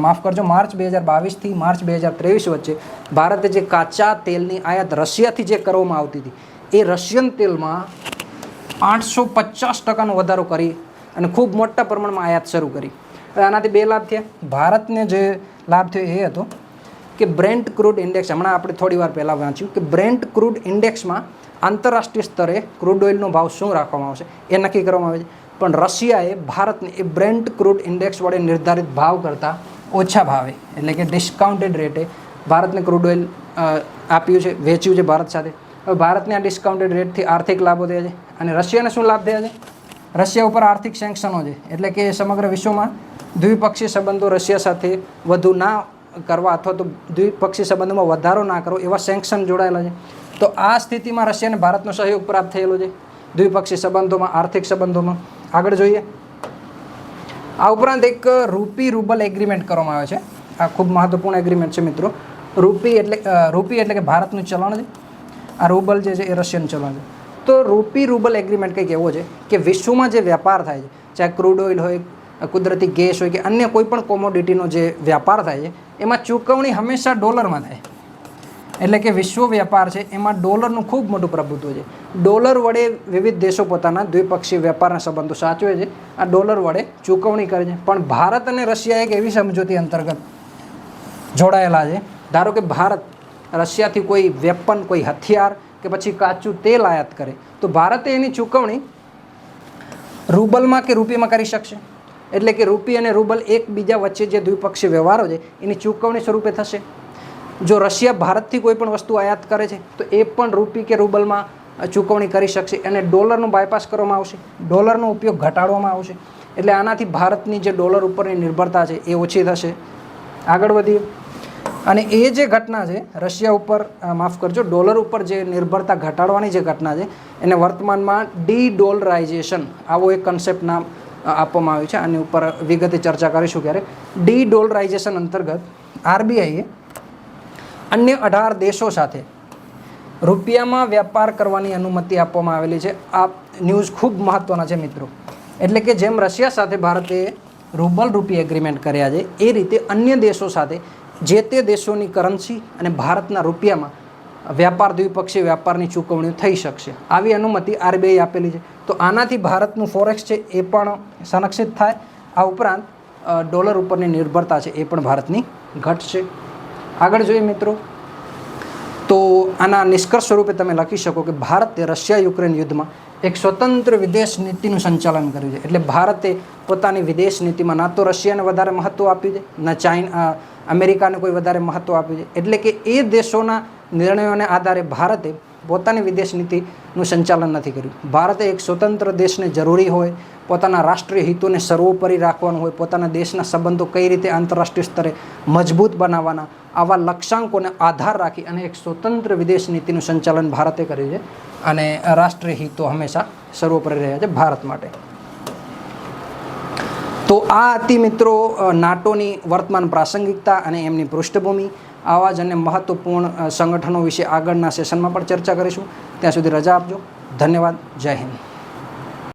માફ કરજો માર્ચ 2022થી માર્ચ 2023 વચ્ચે ભારતે જે કાચા તેલની આયાત રશિયાથી જે કરવામાં આવતી હતી એ રશિયન તેલમાં 850% વધારો કરી અને ખૂબ મોટા પ્રમાણમાં આયાત શરૂ કરી. હવે આનાથી બે લાભ થયા. ભારતને જે લાભ થયો એ હતો કે બ્રેન્ટ ક્રૂડ ઇન્ડેક્સ, હમણાં આપણે થોડી વાર પહેલાં વાંચ્યું કે બ્રેન્ટ ક્રૂડ ઇન્ડેક્સમાં આંતરરાષ્ટ્રીય સ્તરે ક્રૂડ ઓઇલનો ભાવ શું રાખવામાં આવશે એ નક્કી કરવામાં આવે છે. પણ રશિયાએ ભારતને એ બ્રેન્ટ ક્રૂડ ઇન્ડેક્સ વડે નિર્ધારિત ભાવ કરતાં ઓછા ભાવે એટલે કે ડિસ્કાઉન્ટેડ રેટે ભારતને ક્રૂડ ઓઇલ આપ્યું છે, વેચ્યું છે ભારત સાથે. હવે ભારતને આ ડિસ્કાઉન્ટેડ રેટથી આર્થિક લાભો થયા છે અને રશિયાને શું લાભ થયા છે? રશિયા ઉપર આર્થિક સેન્કશનો છે. એટલે કે સમગ્ર વિશ્વમાં દ્વિપક્ષીય સંબંધો રશિયા સાથે વધુ ના કરવા અથવા તો દ્વિપક્ષીય સંબંધોમાં વધારો ના કરવો એવા સેન્કશન જોડાયેલા છે. તો આ સ્થિતિમાં રશિયાને ભારતનો સહયોગ પ્રાપ્ત થયેલો છે દ્વિપક્ષીય સંબંધોમાં, આર્થિક સંબંધોમાં. આગળ જોઈએ. આ ઉપરાંત એક રૂબલ એગ્રીમેન્ટ કરવામાં આવે છે. આ ખૂબ મહત્વપૂર્ણ એગ્રીમેન્ટ છે મિત્રો. રૂપી એટલે કે ભારતનું ચલણ છે, આ રૂબલ જે છે એ રશિયન ચલણ છે. તો રૂબલ એગ્રીમેન્ટ કંઈક એવો છે કે વિશ્વમાં જે વ્યાપાર થાય છે, ચાહે ક્રૂડ ઓઇલ હોય, કુદરતી ગેસ હોય કે અન્ય કોઈ પણ કોમોડિટીનો જે વ્યાપાર થાય છે એમાં ચૂકવણી હંમેશા ડોલરમાં થાય. એટલે કે વિશ્વ વ્યાપાર છે એમાં ડોલરનું ખૂબ મોટું પ્રભુત્વ છે. ડોલર વડે વિવિધ દેશો પોતાના દ્વિપક્ષીય વ્યાપારના સંબંધો સાચવે છે. આ ડોલર વડે ચૂકવણી કરે છે. પણ ભારત અને રશિયા એક એવી સમજૂતી અંતર્ગત જોડાયેલા છે. ધારો કે ભારત રશિયાથી કોઈ વેપન, કોઈ હથિયાર કે પછી કાચું તેલ આયાત કરે તો ભારતે એની ચૂકવણી રૂબલમાં કે રૂપિયામાં કરી શકશે. એટલે કે રૂપિયા અને રૂબલ એકબીજા વચ્ચે જે દ્વિપક્ષીય વ્યવહારો છે એની ચૂકવણી સ્વરૂપે થશે. જો રશિયા ભારતથી કોઈ પણ વસ્તુ આયાત કરે છે તો એ પણ રૂપી કે રૂબલમાં ચૂકવણી કરી શકશે અને ડોલરનું બાયપાસ કરવામાં આવશે, ડોલરનો ઉપયોગ ઘટાડવામાં આવશે. એટલે આનાથી ભારતની જે ડોલર ઉપરની નિર્ભરતા છે એ ઓછી થશે. આગળ વધીએ. અને એ જે ઘટના છે રશિયા ઉપર, માફ કરજો, ડોલર ઉપર જે નિર્ભરતા ઘટાડવાની જે ઘટના છે એને વર્તમાનમાં ડી-ડોલરાઇઝેશન આવો એક કન્સેપ્ટ નામ આપવામાં આવ્યું છે. આની ઉપર વિગતે ચર્ચા કરીશું ક્યારેક. ડી-ડોલરાઇઝેશન અંતર્ગત આરબીઆઈએ અન્ય 18 દેશો સાથે રૂપિયામાં વ્યાપાર કરવાની અનુમતિ આપવામાં આવેલી છે. આ ન્યૂઝ ખૂબ મહત્ત્વના છે મિત્રો. એટલે કે જેમ રશિયા સાથે ભારતે રૂબલ રૂપી એગ્રીમેન્ટ કર્યા છે એ રીતે અન્ય દેશો સાથે જે તે દેશોની કરન્સી અને ભારતના રૂપિયામાં વ્યાપાર, દ્વિપક્ષીય વ્યાપારની ચૂકવણીઓ થઈ શકશે. આવી અનુમતિ આરબીઆઈ આપેલી છે. તો આનાથી ભારતનું ફોરેક્સ છે એ પણ સંરક્ષિત થાય. આ ઉપરાંત ડોલર ઉપરની નિર્ભરતા છે એ પણ ભારતની ઘટશે. આગળ જોઈએ મિત્રો, તો આના નિષ્કર્ષ સ્વરૂપે તમે લખી શકો કે ભારતે રશિયા યુક્રેન યુદ્ધમાં એક સ્વતંત્ર વિદેશ નીતિનું સંચાલન કર્યું છે. એટલે ભારતે પોતાની વિદેશ નીતિમાં ના તો રશિયાને વધારે મહત્ત્વ આપ્યું છે, ના અમેરિકાને કોઈ વધારે મહત્ત્વ આપ્યું છે. એટલે કે એ દેશોના નિર્ણયોને આધારે ભારતે પોતાની વિદેશ નીતિનું સંચાલન નથી કર્યું. ભારતે એક સ્વતંત્ર દેશને જરૂરી હોય, પોતાના રાષ્ટ્રીય હિતોને સર્વોપરી રાખવાનું હોય, પોતાના દેશના સંબંધો કઈ રીતે આંતરરાષ્ટ્રીય સ્તરે મજબૂત બનાવવાના, આવા લક્ષ્યાંકોને આધાર રાખી અને એક સ્વતંત્ર વિદેશ નીતિનું સંચાલન ભારતે કર્યું છે. અને રાષ્ટ્રીય હિતો હંમેશા સર્વોપરી રહ્યા છે ભારત માટે. તો આ હતી મિત્રો નાટોની વર્તમાન પ્રાસંગિકતા અને એમની પૃષ્ઠભૂમિ. આવા જ અને મહત્વપૂર્ણ સંગઠનો વિશે આગળના સેશનમાં પણ ચર્ચા કરીશું. ત્યાં સુધી રજા આપજો. ધન્યવાદ. જય હિન્દ.